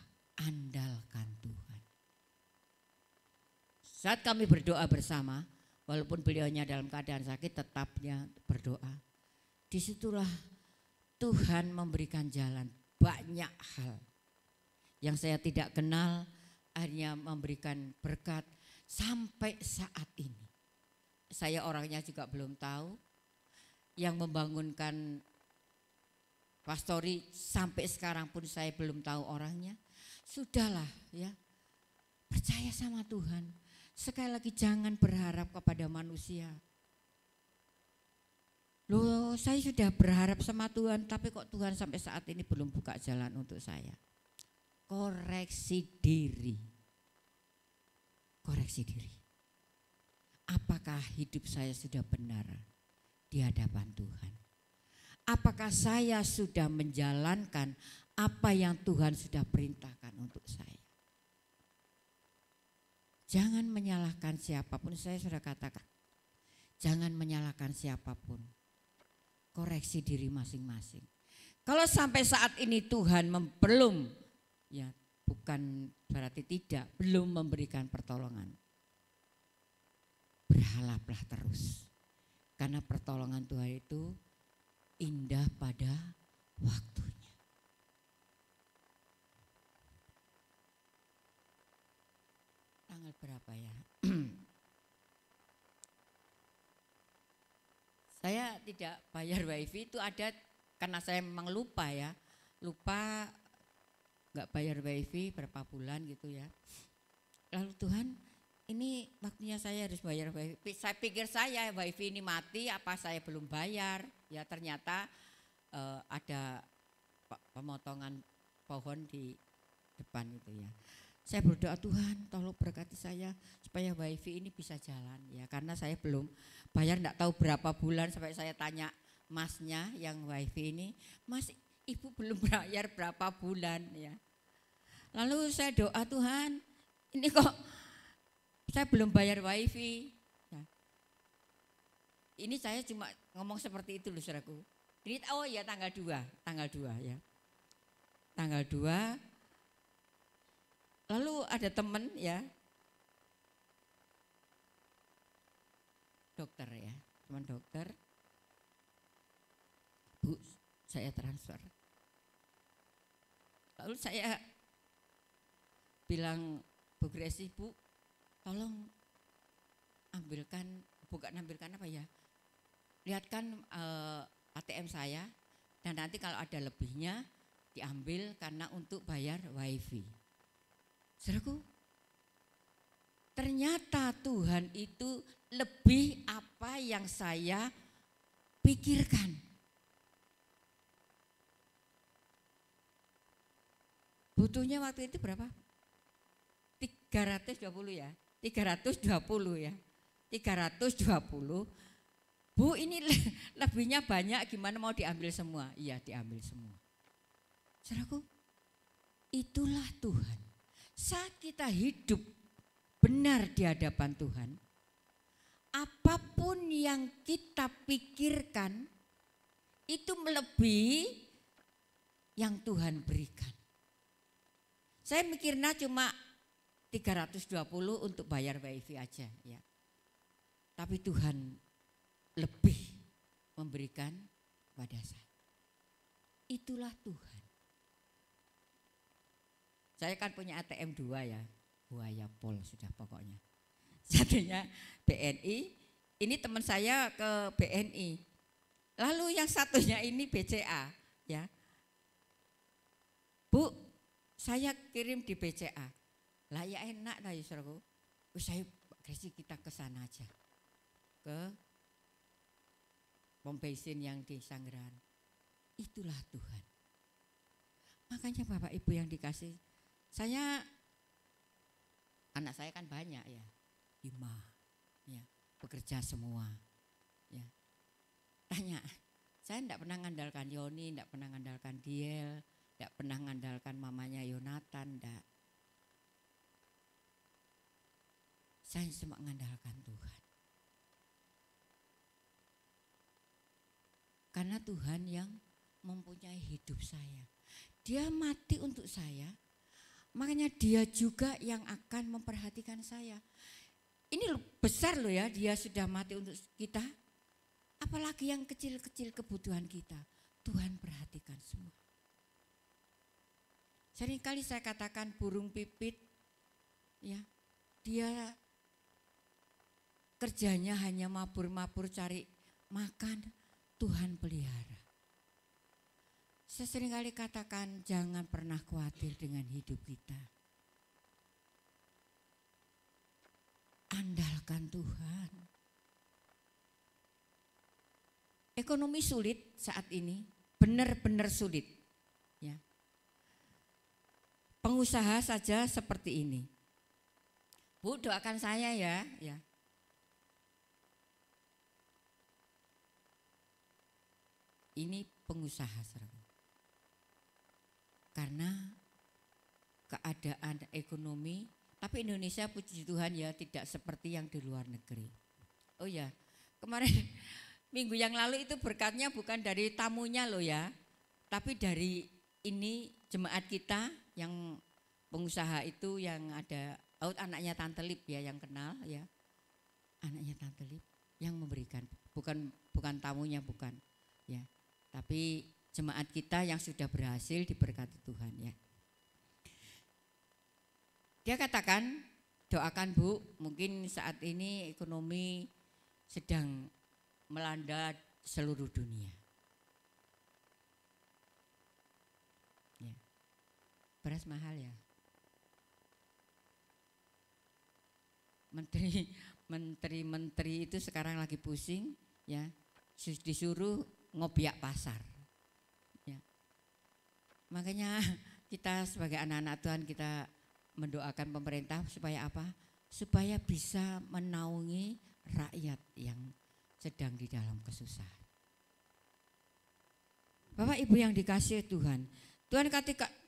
andalkan Tuhan. Saat kami berdoa bersama, walaupun beliaunya dalam keadaan sakit, tetapnya berdoa. Disitulah Tuhan memberikan jalan, banyak hal yang saya tidak kenal, akhirnya memberikan berkat sampai saat ini. Saya orangnya juga belum tahu, yang membangunkan pastori sampai sekarang pun saya belum tahu orangnya. Sudahlah ya, percaya sama Tuhan. Sekali lagi jangan berharap kepada manusia. Loh, saya sudah berharap sama Tuhan, tapi kok Tuhan sampai saat ini belum buka jalan untuk saya. Koreksi diri. Koreksi diri. Apakah hidup saya sudah benar di hadapan Tuhan? Apakah saya sudah menjalankan apa yang Tuhan sudah perintahkan untuk saya? Jangan menyalahkan siapapun, saya sudah katakan. Jangan menyalahkan siapapun. Koreksi diri masing-masing. Kalau sampai saat ini Tuhan belum, ya bukan berarti tidak, belum memberikan pertolongan. Berharaplah terus. Karena pertolongan Tuhan itu indah pada waktunya. Tanggal berapa ya? Saya tidak bayar wifi itu ada karena saya memang lupa ya. Lupa gak bayar wifi berapa bulan gitu ya. Lalu Tuhan, ini waktunya saya harus bayar wifi. Saya pikir saya wifi ini mati apa saya belum bayar. Ya ternyata ada pemotongan pohon di depan itu ya. Saya berdoa, Tuhan tolong berkati saya supaya wifi ini bisa jalan ya. Karena saya belum bayar, enggak tahu berapa bulan sampai saya tanya masnya yang wifi ini, Mas ibu belum bayar berapa bulan ya. Lalu saya doa, Tuhan ini kok saya belum bayar wifi. Ya. Ini saya cuma ngomong seperti itu loh saudaraku. Ini oh ya tanggal 2 ya. Tanggal 2. Lalu ada teman ya. Dokter ya, teman dokter. Bu, saya transfer. Lalu saya bilang, Bu Gresi, Bu, tolong bukan ambilkan apa ya, lihatkan ATM saya dan nanti kalau ada lebihnya diambil karena untuk bayar wifi. Saudaraku, ternyata Tuhan itu lebih apa yang saya pikirkan. Butuhnya waktu itu berapa? 320 ya. 320 ya. 320. Bu ini lebihnya banyak, gimana mau diambil semua? Iya diambil semua. Saudaraku, itulah Tuhan. Saat kita hidup benar di hadapan Tuhan, apapun yang kita pikirkan itu melebihi yang Tuhan berikan. Saya mikirnya cuma 320 untuk bayar wifi aja ya. Tapi Tuhan lebih memberikan kepada saya. Itulah Tuhan. Saya kan punya ATM 2 ya, buaya pol sudah pokoknya. Satunya BNI, ini teman saya ke BNI. Lalu yang satunya ini BCA ya. Bu, saya kirim di BCA. Lah ya enak lah ya saudaraku. Saya Gresi kita ke sana aja. Ke pom bensin yang di Sanggeran. Itulah Tuhan. Makanya Bapak Ibu yang dikasih, anak saya kan banyak ya, 5 ya, bekerja semua ya. Tanya, saya enggak pernah mengandalkan Yoni, enggak pernah mengandalkan Diel, enggak pernah mengandalkan mamanya Yonatan, enggak. Saya cuma mengandalkan Tuhan. Karena Tuhan yang mempunyai hidup saya. Dia mati untuk saya, makanya dia juga yang akan memperhatikan saya. Ini besar loh ya, dia sudah mati untuk kita. Apalagi yang kecil-kecil kebutuhan kita, Tuhan perhatikan semua. Seringkali saya katakan burung pipit, ya, dia kerjanya hanya mabur-mabur cari makan, Tuhan pelihara. Saya seringkali katakan jangan pernah khawatir dengan hidup kita. Andalkan Tuhan. Ekonomi sulit saat ini, benar-benar sulit. Ya. Pengusaha saja seperti ini. Bu, doakan saya ya. Ini pengusaha saudara. Karena keadaan ekonomi, tapi Indonesia puji Tuhan ya tidak seperti yang di luar negeri. Oh ya, kemarin minggu yang lalu itu berkatnya bukan dari tamunya loh ya, tapi dari ini jemaat kita yang pengusaha itu yang ada, anaknya Tante Lip ya yang kenal ya, anaknya Tante Lip yang memberikan, bukan tamunya bukan ya, tapi jemaat kita yang sudah berhasil diberkati Tuhan ya. Dia katakan, doakan Bu, mungkin saat ini ekonomi sedang melanda seluruh dunia. Ya. Beras mahal ya. Menteri itu sekarang lagi pusing ya, disuruh ngobiak pasar. Ya. Makanya kita sebagai anak-anak Tuhan kita mendoakan pemerintah supaya apa? Supaya bisa menaungi rakyat yang sedang di dalam kesusahan. Bapak Ibu yang dikasihi Tuhan, Tuhan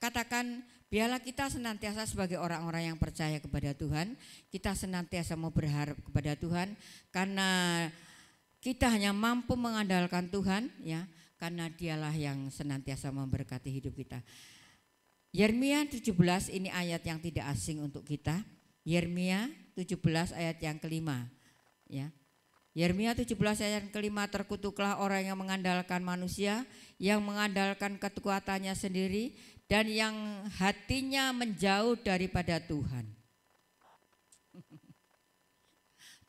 katakan biarlah kita senantiasa sebagai orang-orang yang percaya kepada Tuhan, kita senantiasa mau berharap kepada Tuhan karena kita hanya mampu mengandalkan Tuhan ya, karena Dialah yang senantiasa memberkati hidup kita. Yeremia 17 ini ayat yang tidak asing untuk kita. Yeremia 17 ayat yang kelima ya. Yeremia 17 ayat kelima, terkutuklah orang yang mengandalkan manusia, yang mengandalkan kekuatannya sendiri, dan yang hatinya menjauh daripada Tuhan.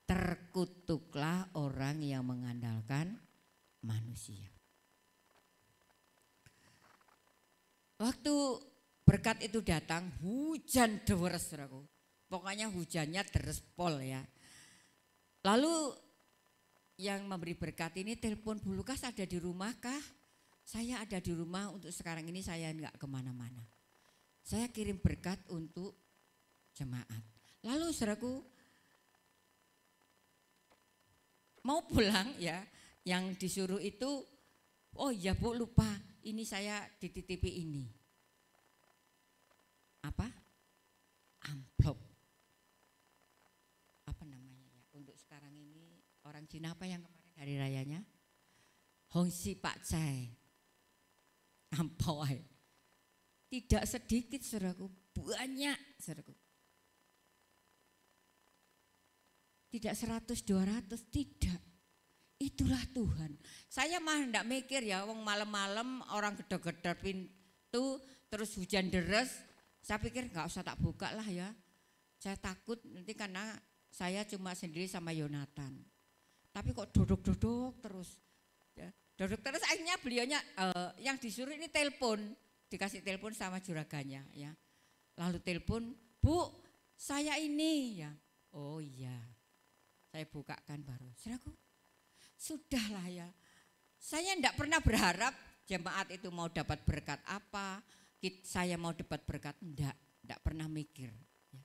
Terkutuklah orang yang mengandalkan manusia. Waktu berkat itu datang, hujan deres, saudaraku. Pokoknya hujannya deres pol ya. Lalu yang memberi berkat ini telepon, Bu Lukas ada di rumah kah? Saya ada di rumah, untuk sekarang ini saya enggak kemana-mana. Saya kirim berkat untuk jemaat. Lalu saudaraku mau pulang ya, yang disuruh itu, oh ya Bu lupa, ini saya dititipi ini. Apa? Amplop. Apa namanya ya? Untuk sekarang ini orang Cina apa yang kemarin hari rayanya? Hongsi Pak Cai. Ampawai. Tidak sedikit saudaraku, banyak saudaraku. Tidak 100, 200, tidak. Itulah Tuhan. Saya mah enggak mikir ya, wong malam-malam orang gedor-gedor pintu terus hujan deres. Saya pikir enggak usah tak buka lah ya. Saya takut nanti karena saya cuma sendiri sama Yonatan. Tapi kok duduk-duduk terus. Ya, duduk terus akhirnya beliaunya yang disuruh ini telepon. Dikasih telepon sama juraganya ya. Lalu telepon, Bu saya ini ya. Oh iya, saya bukakan baru. Saudaraku, sudahlah ya. Saya enggak pernah berharap jemaat itu mau dapat berkat apa. Saya mau dapat berkat, enggak pernah mikir. Ya.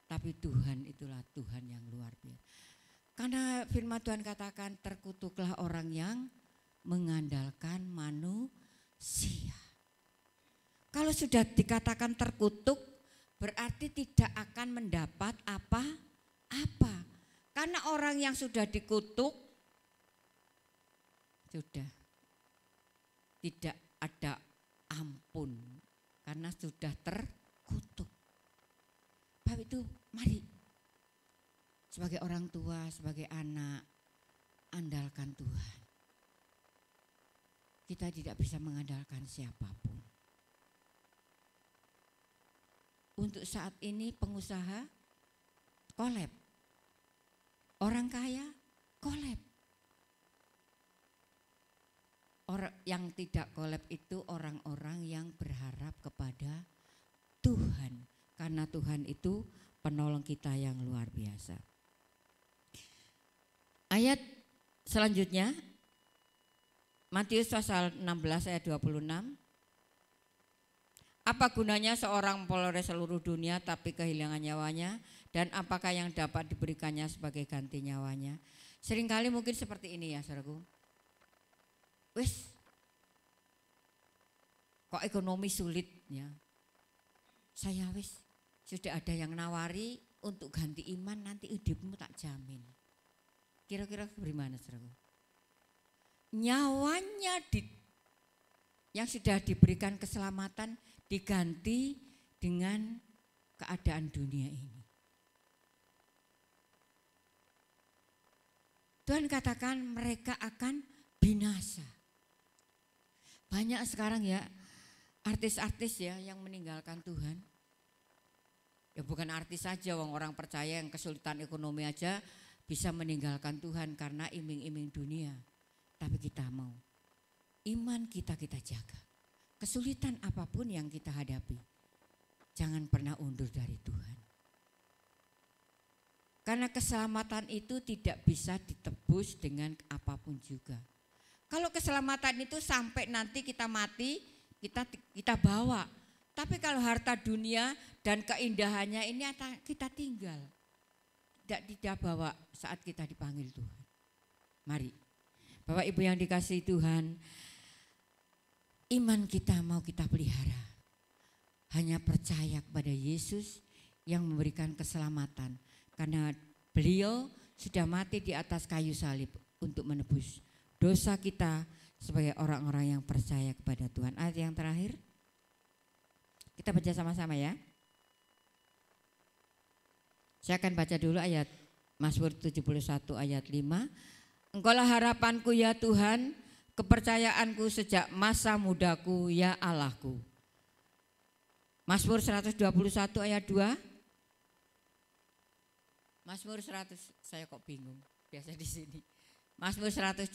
Tapi Tuhan itulah Tuhan yang luar biasa. Karena firman Tuhan katakan terkutuklah orang yang mengandalkan manusia. Kalau sudah dikatakan terkutuk, berarti tidak akan mendapat apa-apa. Karena orang yang sudah dikutuk, sudah tidak ada ampun. Karena sudah terkutuk. Sebab itu mari sebagai orang tua, sebagai anak, andalkan Tuhan. Kita tidak bisa mengandalkan siapapun. Untuk saat ini pengusaha kolab. Orang kaya kolab. Orang yang tidak kolab itu orang-orang yang berharap kepada Tuhan. Karena Tuhan itu penolong kita yang luar biasa. Ayat selanjutnya, Matius pasal 16 ayat 26. Apa gunanya seorang memperoleh seluruh dunia tapi kehilangan nyawanya, dan apakah yang dapat diberikannya sebagai ganti nyawanya? Seringkali mungkin seperti ini ya saudaraku. Wes, kok ekonomi sulit ya. Saya wes sudah ada yang nawari untuk ganti iman, nanti hidupmu tak jamin. Kira-kira bagaimana saudaraku? Nyawanya yang sudah diberikan keselamatan diganti dengan keadaan dunia ini. Tuhan katakan mereka akan binasa. Banyak sekarang ya artis-artis ya yang meninggalkan Tuhan. Ya bukan artis saja, orang percaya yang kesulitan ekonomi aja bisa meninggalkan Tuhan karena iming-iming dunia. Tapi kita mau iman kita jaga. Kesulitan apapun yang kita hadapi, jangan pernah undur dari Tuhan. Karena keselamatan itu tidak bisa ditebus dengan apapun juga. Kalau keselamatan itu sampai nanti kita mati, kita bawa. Tapi kalau harta dunia dan keindahannya ini kita tinggal. Tidak bawa saat kita dipanggil Tuhan. Mari, Bapak Ibu yang dikasihi Tuhan, iman kita mau kita pelihara. Hanya percaya kepada Yesus yang memberikan keselamatan. Karena beliau sudah mati di atas kayu salib untuk menebus dosa kita sebagai orang-orang yang percaya kepada Tuhan. Ayat yang terakhir, kita baca sama-sama ya. Saya akan baca dulu ayat Mazmur 71 ayat 5. Engkaulah harapanku ya Tuhan, kepercayaanku sejak masa mudaku ya Allahku. Mazmur 121 ayat 2. Mazmur 100, saya kok bingung biasa di sini. Mazmur 121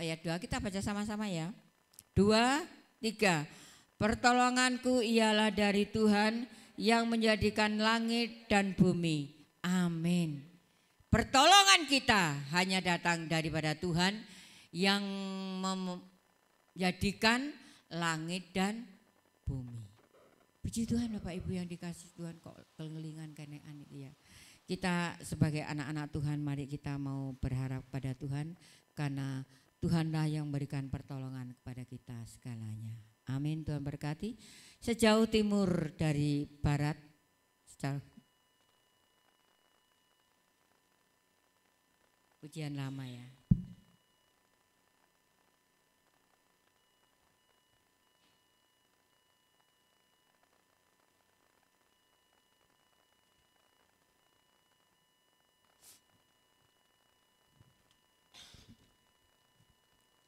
ayat 2, kita baca sama-sama ya. 2, 3. Pertolonganku ialah dari Tuhan yang menjadikan langit dan bumi. Amin. Pertolongan kita hanya datang daripada Tuhan yang menjadikan langit dan bumi. Puji Tuhan Bapak Ibu yang dikasih Tuhan, kok kelingan kenean itu ya. Kita sebagai anak-anak Tuhan, mari kita mau berharap pada Tuhan karena Tuhanlah yang memberikan pertolongan kepada kita segalanya. Amin. Tuhan berkati. Sejauh timur dari barat, pujian lama ya.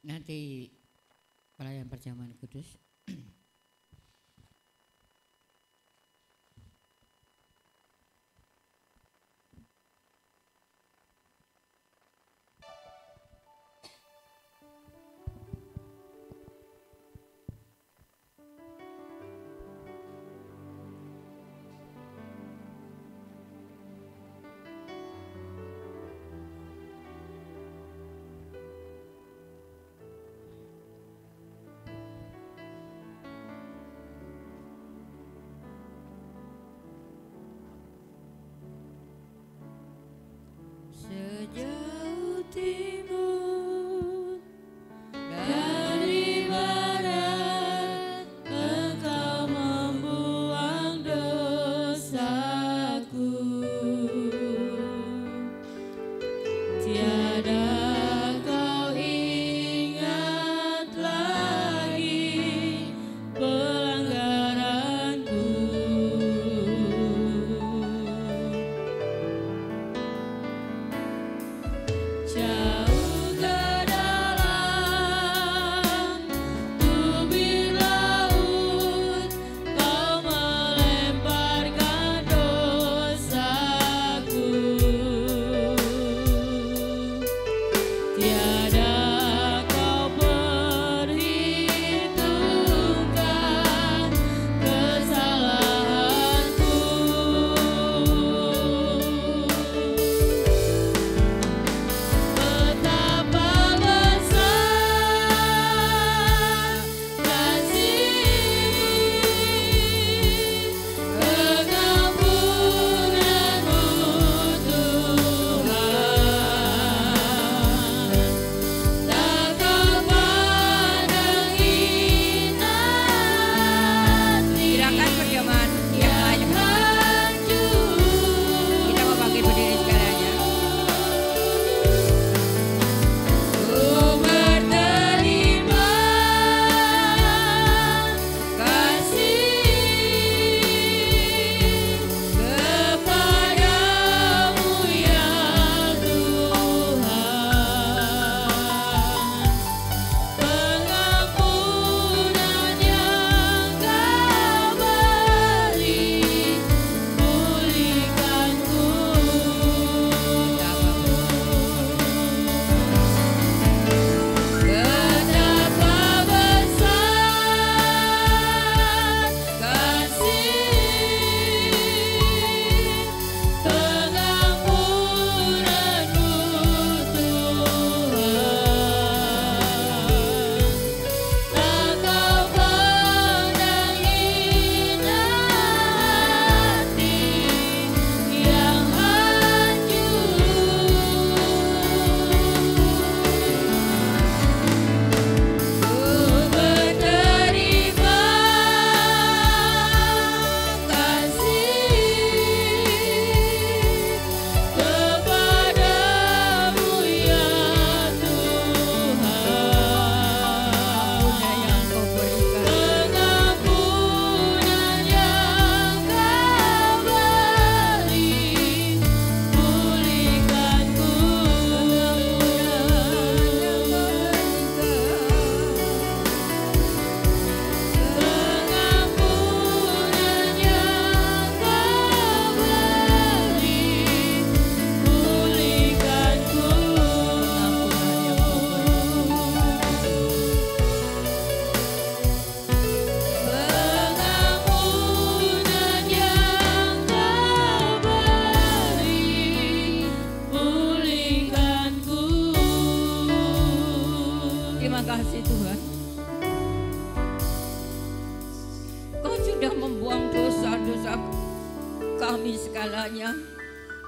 Nanti pelayan perjamuan kudus.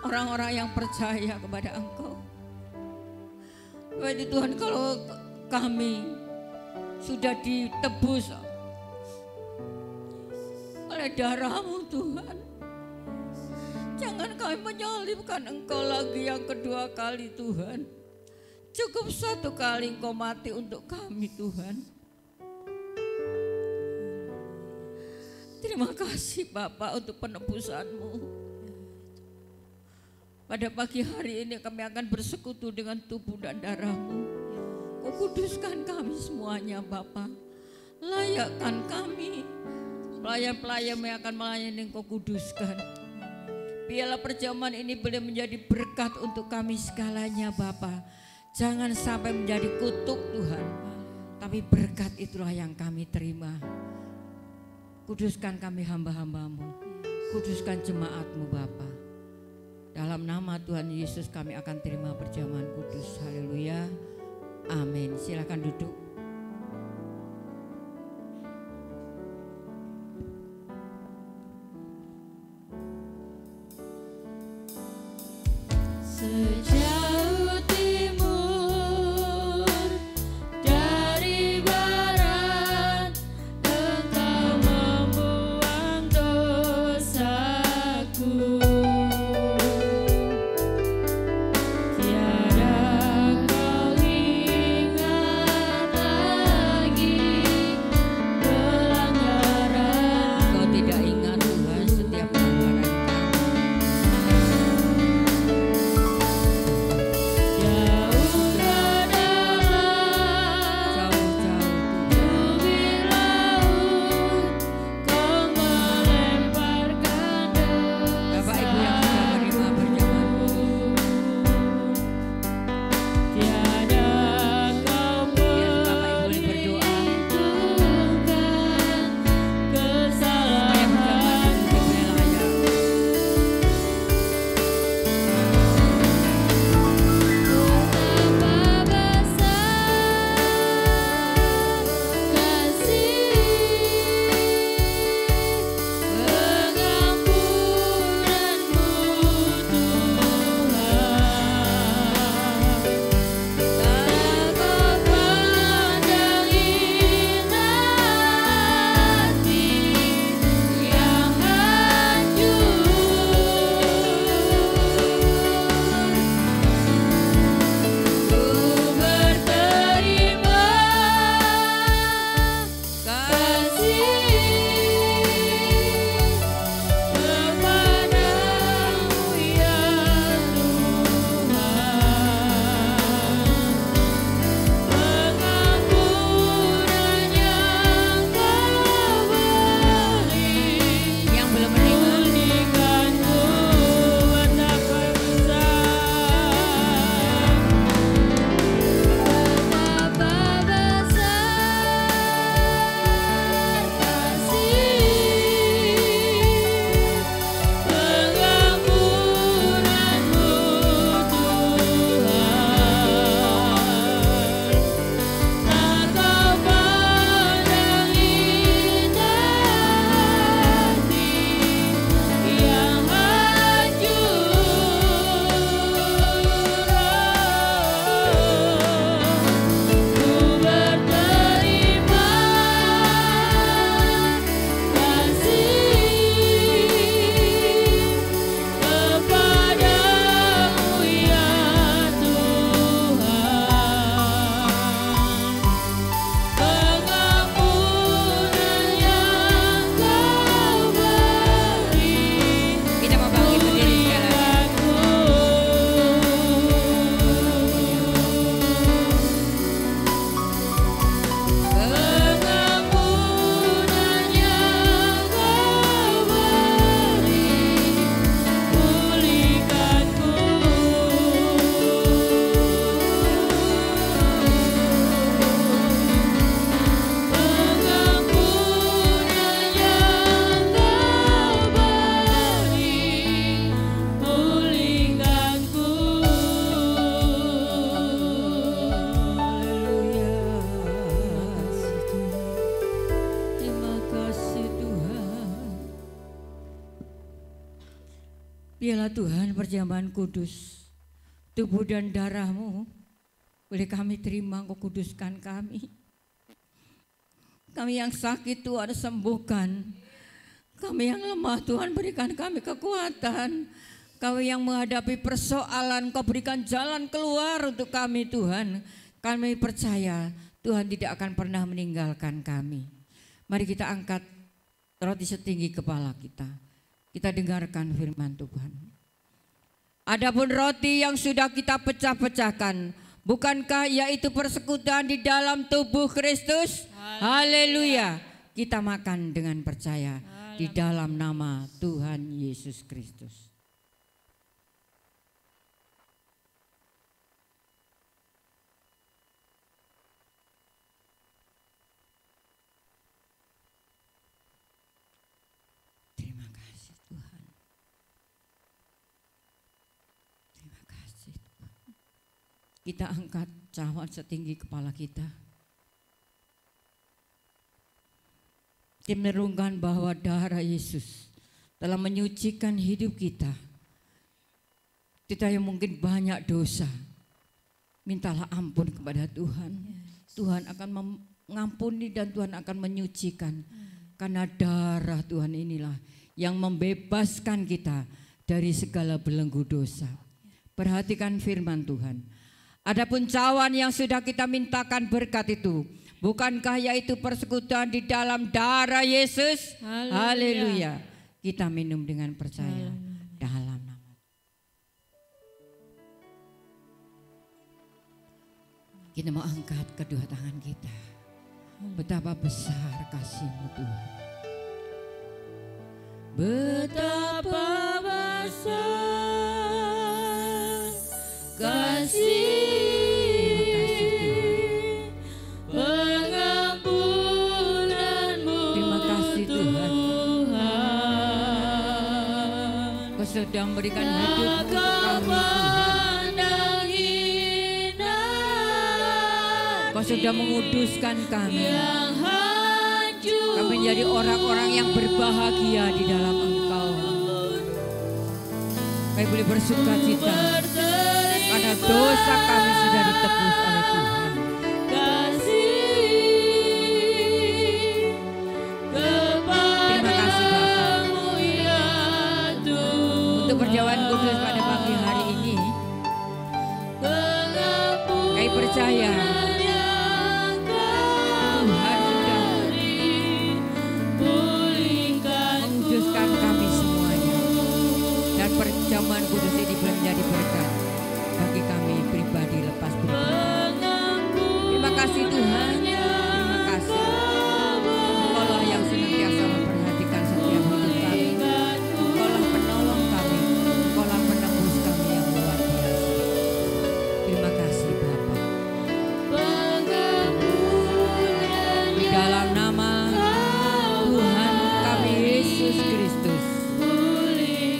orang-orang yang percaya kepada Engkau. Baik Tuhan, kalau kami sudah ditebus oleh darah-Mu Tuhan, jangan kami menyalibkan Engkau lagi yang kedua kali Tuhan. Cukup satu kali Engkau mati untuk kami Tuhan. Terima kasih Bapa untuk penebusan-Mu. Pada pagi hari ini kami akan bersekutu dengan tubuh dan darah-Mu. Kau kuduskan kami semuanya Bapa. Layakkan kami, pelayan-pelayan yang akan melayani Kau kuduskan. Biarlah perjamuan ini boleh menjadi berkat untuk kami segalanya Bapa. Jangan sampai menjadi kutuk Tuhan, tapi berkat itulah yang kami terima. Kuduskan kami hamba-hamba-Mu, kuduskan jemaat-Mu Bapa. Dalam nama Tuhan Yesus kami akan terima perjamuan kudus. Haleluya. Amin. Silakan duduk. Sejauh timur dari barat, Engkau membuang dosaku. Tiada Kau ingat Dialah Tuhan perjamuan kudus. Tubuh dan darah-Mu boleh kami terima, Engkau kuduskan kami. Kami yang sakit Tuhan sembuhkan. Kami yang lemah Tuhan berikan kami kekuatan. Kami yang menghadapi persoalan Kau berikan jalan keluar untuk kami Tuhan. Kami percaya Tuhan tidak akan pernah meninggalkan kami. Mari kita angkat roti setinggi kepala kita. Kita dengarkan firman Tuhan. Adapun roti yang sudah kita pecah-pecahkan, bukankah yaitu persekutuan di dalam tubuh Kristus? Haleluya. Kita makan dengan percaya di dalam nama Tuhan Yesus Kristus. Terima kasih Tuhan. Terima kasih Tuhan. Kita angkat cawan setinggi kepala kita. Kita merenungkan bahwa darah Yesus telah menyucikan hidup kita. Kita yang mungkin banyak dosa, mintalah ampun kepada Tuhan. Tuhan akan mengampuni dan Tuhan akan menyucikan. Karena darah Tuhan inilah yang membebaskan kita dari segala belenggu dosa. Perhatikan firman Tuhan. Adapun cawan yang sudah kita mintakan berkat itu, bukankah yaitu persekutuan di dalam darah Yesus? Haleluya. Kita minum dengan percaya dalam nama. Kita mau angkat kedua tangan kita. Betapa besar kasih-Mu Tuhan. Betapa besar kasih. Sudah memberikan hidup untuk kami Tuhan. Kau sudah menguduskan kami. Kami menjadi orang-orang yang berbahagia di dalam Engkau. Kami boleh bersuka cita karena dosa kami sudah ditebus oleh Tuhan. Perjamuan kudus pada pagi hari ini, kami percaya Tuhan sudah menguduskan kami semuanya, dan perjamuan kudus ini menjadi berkat bagi kami pribadi lepas pribadi. Terima kasih Tuhan, terima kasih. Engkaulah yang senantiasa memperhatikan setiap hidup kami. Engkaulah penolong kami. Engkaulah penebus kami yang luar biasa. Terima kasih Bapa. Di dalam nama Tuhan kami Yesus Kristus,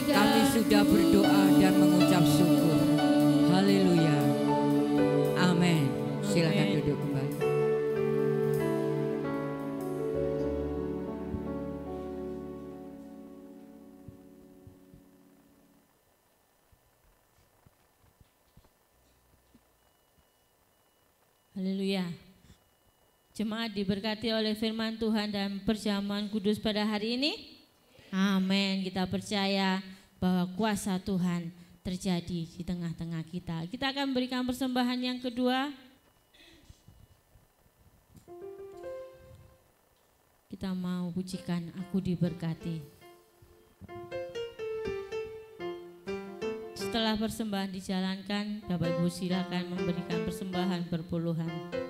kami sudah berdoa dan mengucap syukur. Haleluya. Amin. Silakan duduk kembali. Haleluya. Jemaat diberkati oleh firman Tuhan dan perjamuan kudus pada hari ini. Amin. Kita percaya bahwa kuasa Tuhan terjadi di tengah-tengah kita. Kita akan memberikan persembahan yang kedua. Kita mau pujikan Aku Diberkati. Setelah persembahan dijalankan, Bapak Ibu silakan memberikan persembahan berpuluhan.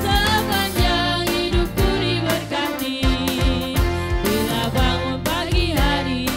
Sepanjang hidupku diberkati, bila bangun pagi hari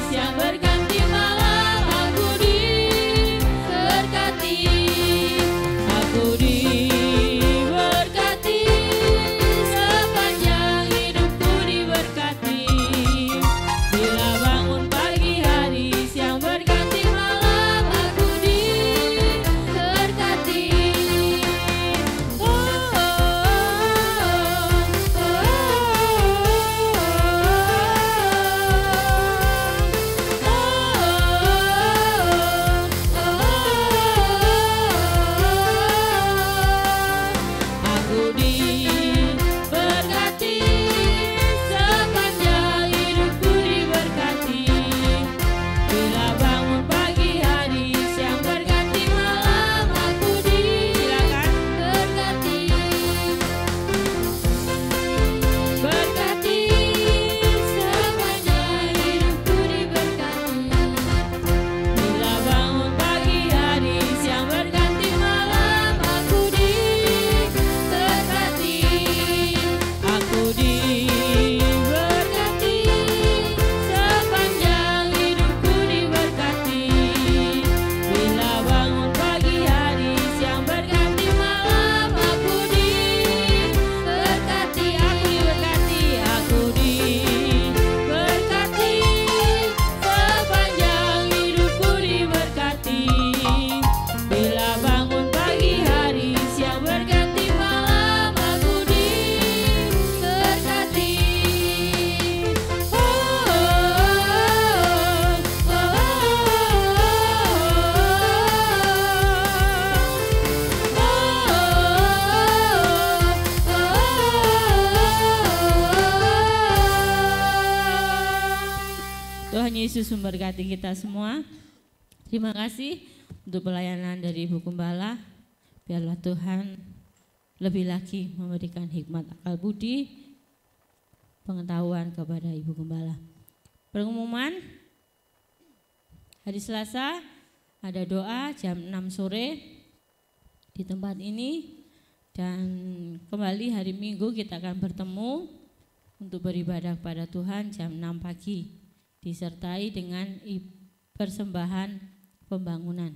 Yesus memberkati kita semua. Terima kasih untuk pelayanan dari Ibu Gembala. Biarlah Tuhan lebih lagi memberikan hikmat akal budi, pengetahuan kepada Ibu Gembala. Pengumuman hari Selasa ada doa jam 6 sore di tempat ini, dan kembali hari Minggu kita akan bertemu untuk beribadah kepada Tuhan jam 6 pagi, disertai dengan persembahan pembangunan,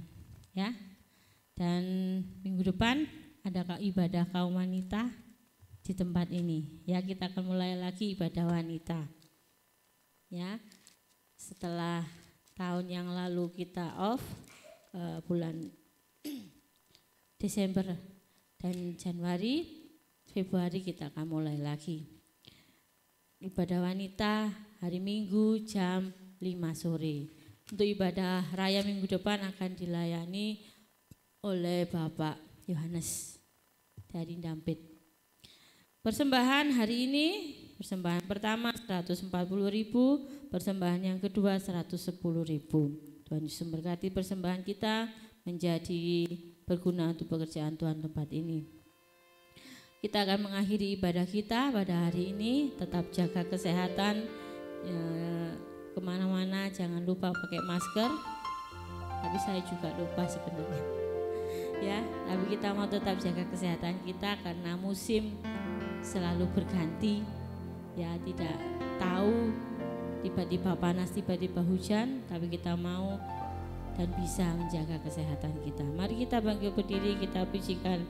ya. Dan minggu depan ada ibadah kaum wanita di tempat ini, ya. Kita akan mulai lagi ibadah wanita, ya. Setelah tahun yang lalu kita off bulan Desember dan Januari, Februari kita akan mulai lagi. Ibadah wanita hari Minggu jam 5 sore. Untuk ibadah raya minggu depan akan dilayani oleh Bapak Yohanes dari Dampit. Persembahan hari ini, persembahan pertama 140.000, persembahan yang kedua 110.000. Tuhan Yesus memberkati persembahan kita menjadi berguna untuk pekerjaan Tuhan tempat ini. Kita akan mengakhiri ibadah kita pada hari ini. Tetap jaga kesehatan, kemana-mana jangan lupa pakai masker. Tapi saya juga lupa sebenarnya, ya. Tapi kita mau tetap jaga kesehatan kita karena musim selalu berganti, ya. Tidak tahu tiba-tiba panas, tiba-tiba hujan, tapi kita mau dan bisa menjaga kesehatan kita. Mari kita bangkit berdiri, kita pujikan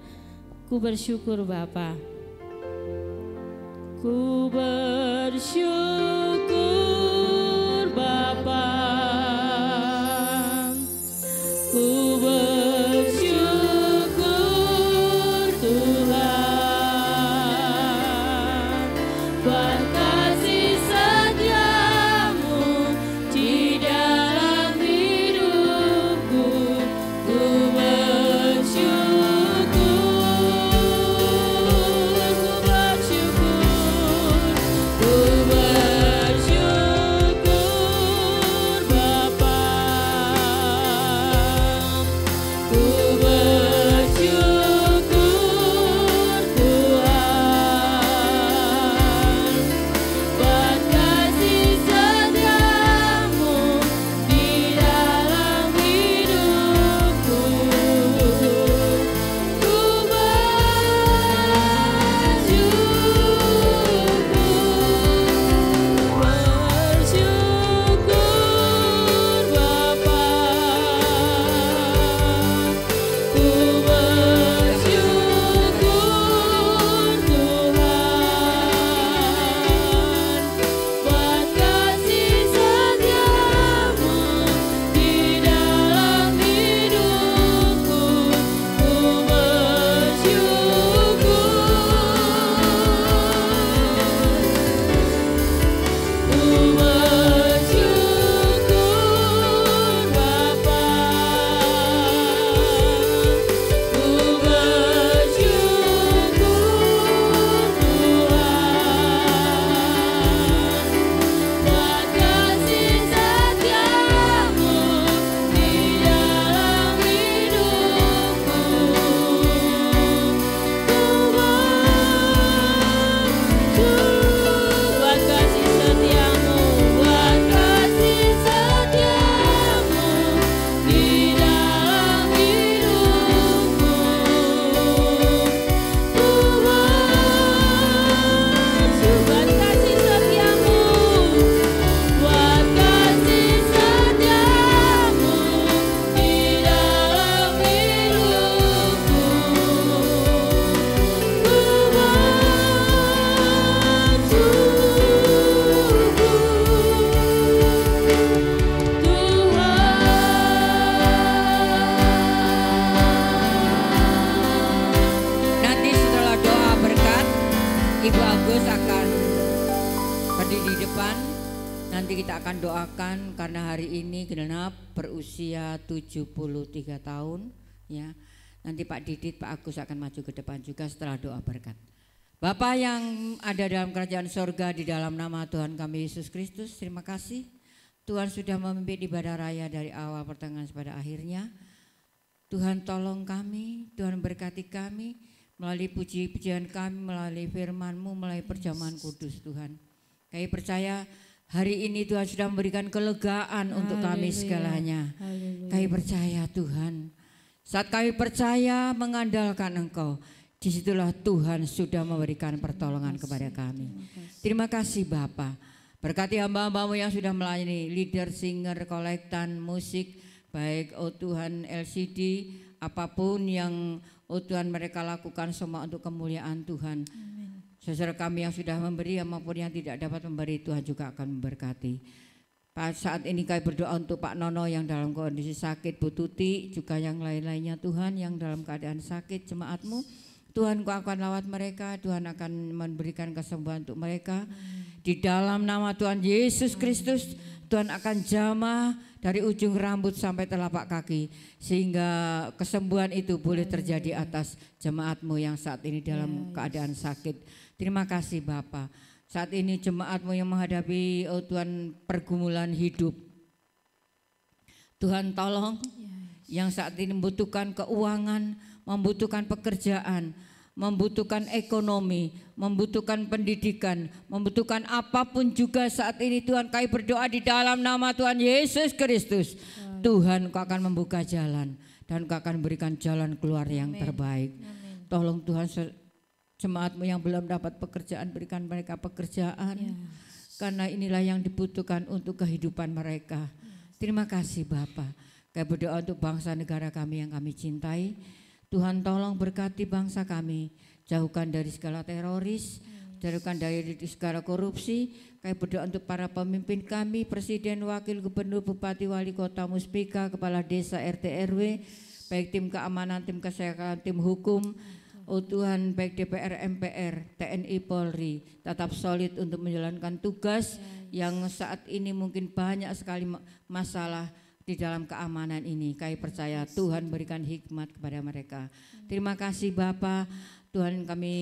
Ku bersyukur Bapa. Ku bersyukur Bapa. Ku bersyukur Tuhan buat kasih setiamu di dalam hidupku. Ku kita akan doakan karena hari ini genap berusia 73 tahun, ya. Nanti Pak Didit, Pak Agus akan maju ke depan juga setelah doa berkat. Bapa yang ada dalam kerajaan sorga, di dalam nama Tuhan kami Yesus Kristus, terima kasih Tuhan sudah memimpin ibadah raya dari awal pertengahan pada akhirnya. Tuhan tolong kami, Tuhan berkati kami melalui puji-pujian kami, melalui firman-Mu, melalui perjamuan kudus Tuhan. Kami percaya hari ini Tuhan sudah memberikan kelegaan untuk kami segalanya. Kami percaya Tuhan, saat kami percaya mengandalkan Engkau, disitulah Tuhan sudah memberikan pertolongan kepada kami. Terima kasih Bapa. Berkati hamba-hamba-Mu yang sudah melayani, leader, singer, kolektan, musik, baik Tuhan LCD, apapun yang Tuhan mereka lakukan semua untuk kemuliaan Tuhan. Saudara kami yang sudah memberi maupun yang tidak dapat memberi, Tuhan juga akan memberkati. Saat ini kami berdoa untuk Pak Nono yang dalam kondisi sakit, Bu Tuti, juga yang lain-lainnya Tuhan yang dalam keadaan sakit, jemaat-Mu. Tuhan Kau akan lawat mereka, Tuhan akan memberikan kesembuhan untuk mereka. Di dalam nama Tuhan Yesus Kristus, Tuhan akan jamah dari ujung rambut sampai telapak kaki, sehingga kesembuhan itu boleh terjadi atas jemaat-Mu yang saat ini dalam keadaan sakit. Terima kasih Bapa. Saat ini jemaat-Mu yang menghadapi Tuhan pergumulan hidup, Tuhan tolong yang saat ini membutuhkan keuangan, membutuhkan pekerjaan, membutuhkan ekonomi, membutuhkan pendidikan, membutuhkan apapun juga saat ini Tuhan kami berdoa di dalam nama Tuhan Yesus Kristus. Tuhan Kau akan membuka jalan dan Kau akan berikan jalan keluar yang terbaik. Tolong Tuhan jemaat-Mu yang belum dapat pekerjaan, berikan mereka pekerjaan. Karena inilah yang dibutuhkan untuk kehidupan mereka. Terima kasih Bapa. Kami berdoa untuk bangsa negara kami yang kami cintai. Tuhan tolong berkati bangsa kami, jauhkan dari segala teroris, jauhkan dari segala korupsi. Kami berdoa untuk para pemimpin kami, Presiden, Wakil Gubernur, Bupati, Wali Kota, Muspika, Kepala Desa, RT, RW, baik tim keamanan, tim kesehatan, tim hukum. Oh Tuhan, baik DPR, MPR, TNI, Polri, tetap solid untuk menjalankan tugas yang saat ini mungkin banyak sekali masalah di dalam keamanan ini. Kami percaya Tuhan berikan hikmat kepada mereka. Terima kasih Bapa. Tuhan kami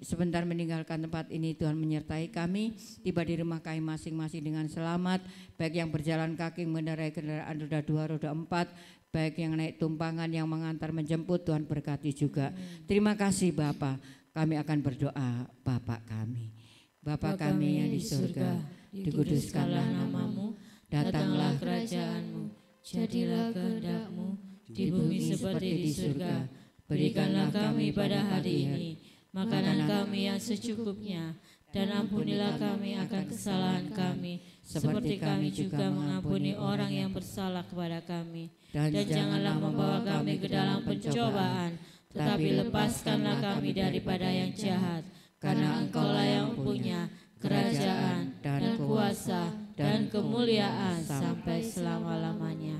sebentar meninggalkan tempat ini, Tuhan menyertai kami, tiba di rumah kami masing-masing dengan selamat, baik yang berjalan kaki mengendarai kendaraan roda 2, roda 4, baik yang naik tumpangan, yang mengantar menjemput, Tuhan berkati juga. Terima kasih Bapa. Kami akan berdoa, Bapa kami. Bapa kami yang di surga, dikuduskanlah nama-Mu, datanglah kerajaan-Mu, jadilah kehendak-Mu di bumi seperti di surga. Berikanlah kami pada hari ini makanan kami yang secukupnya, dan ampunilah kami akan kesalahan kami, seperti kami juga mengampuni orang yang bersalah kepada kami. Dan janganlah membawa kami ke dalam pencobaan, tetapi lepaskanlah kami daripada yang jahat, karena Engkau-lah yang punya kerajaan dan kuasa dan kemuliaan sampai selama-lamanya.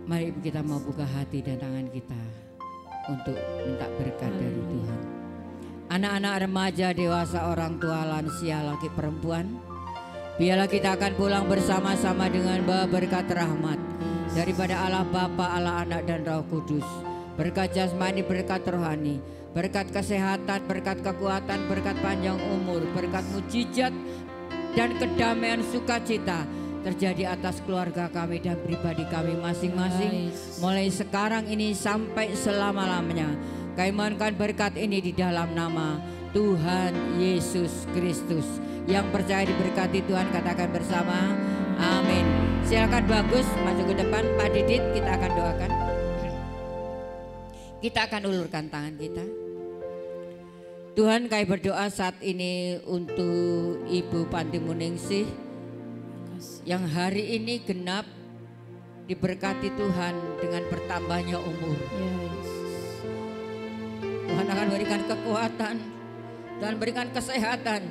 Mari kita mau buka hati dan tangan kita untuk minta berkat dari Tuhan. Anak-anak, remaja, dewasa, orang tua, lansia, laki perempuan, biarlah kita akan pulang bersama-sama dengan berkat rahmat daripada Allah Bapa, Allah Anak dan Roh Kudus. Berkat jasmani, berkat rohani, berkat kesehatan, berkat kekuatan, berkat panjang umur, berkat mujizat dan kedamaian sukacita terjadi atas keluarga kami dan pribadi kami masing-masing, mulai sekarang ini sampai selama-lamanya. Kami mohonkan berkat ini di dalam nama Tuhan Yesus Kristus. Yang percaya diberkati Tuhan katakan bersama, amin. Silakan Bagus maju ke depan, Pak Didit, kita akan doakan. Kita akan ulurkan tangan kita. Tuhan, kami berdoa saat ini untuk Ibu Panti Muningsih yang hari ini genap diberkati Tuhan dengan bertambahnya umur. Tuhan akan berikan kekuatan, Tuhan berikan kesehatan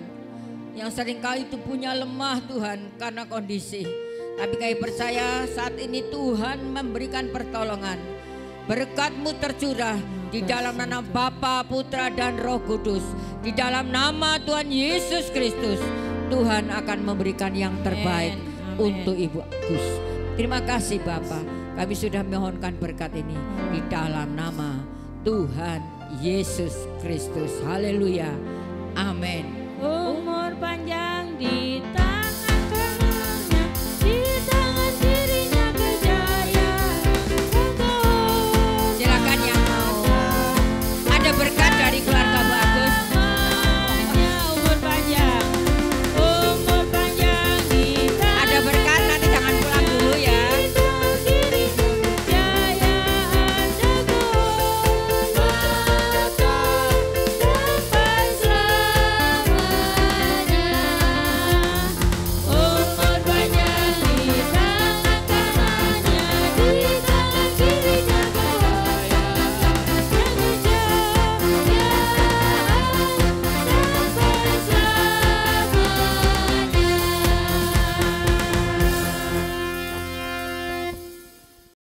yang seringkali tubuhnya lemah Tuhan karena kondisi. Tapi kami percaya saat ini Tuhan memberikan pertolongan. Berkat-Mu tercurah di dalam nama Bapa, Putra dan Roh Kudus. Di dalam nama Tuhan Yesus Kristus, Tuhan akan memberikan yang terbaik untuk Ibu Agus. Terima kasih Bapa. Kami sudah mohonkan berkat ini di dalam nama Tuhan Yesus Kristus. Haleluya. Amin.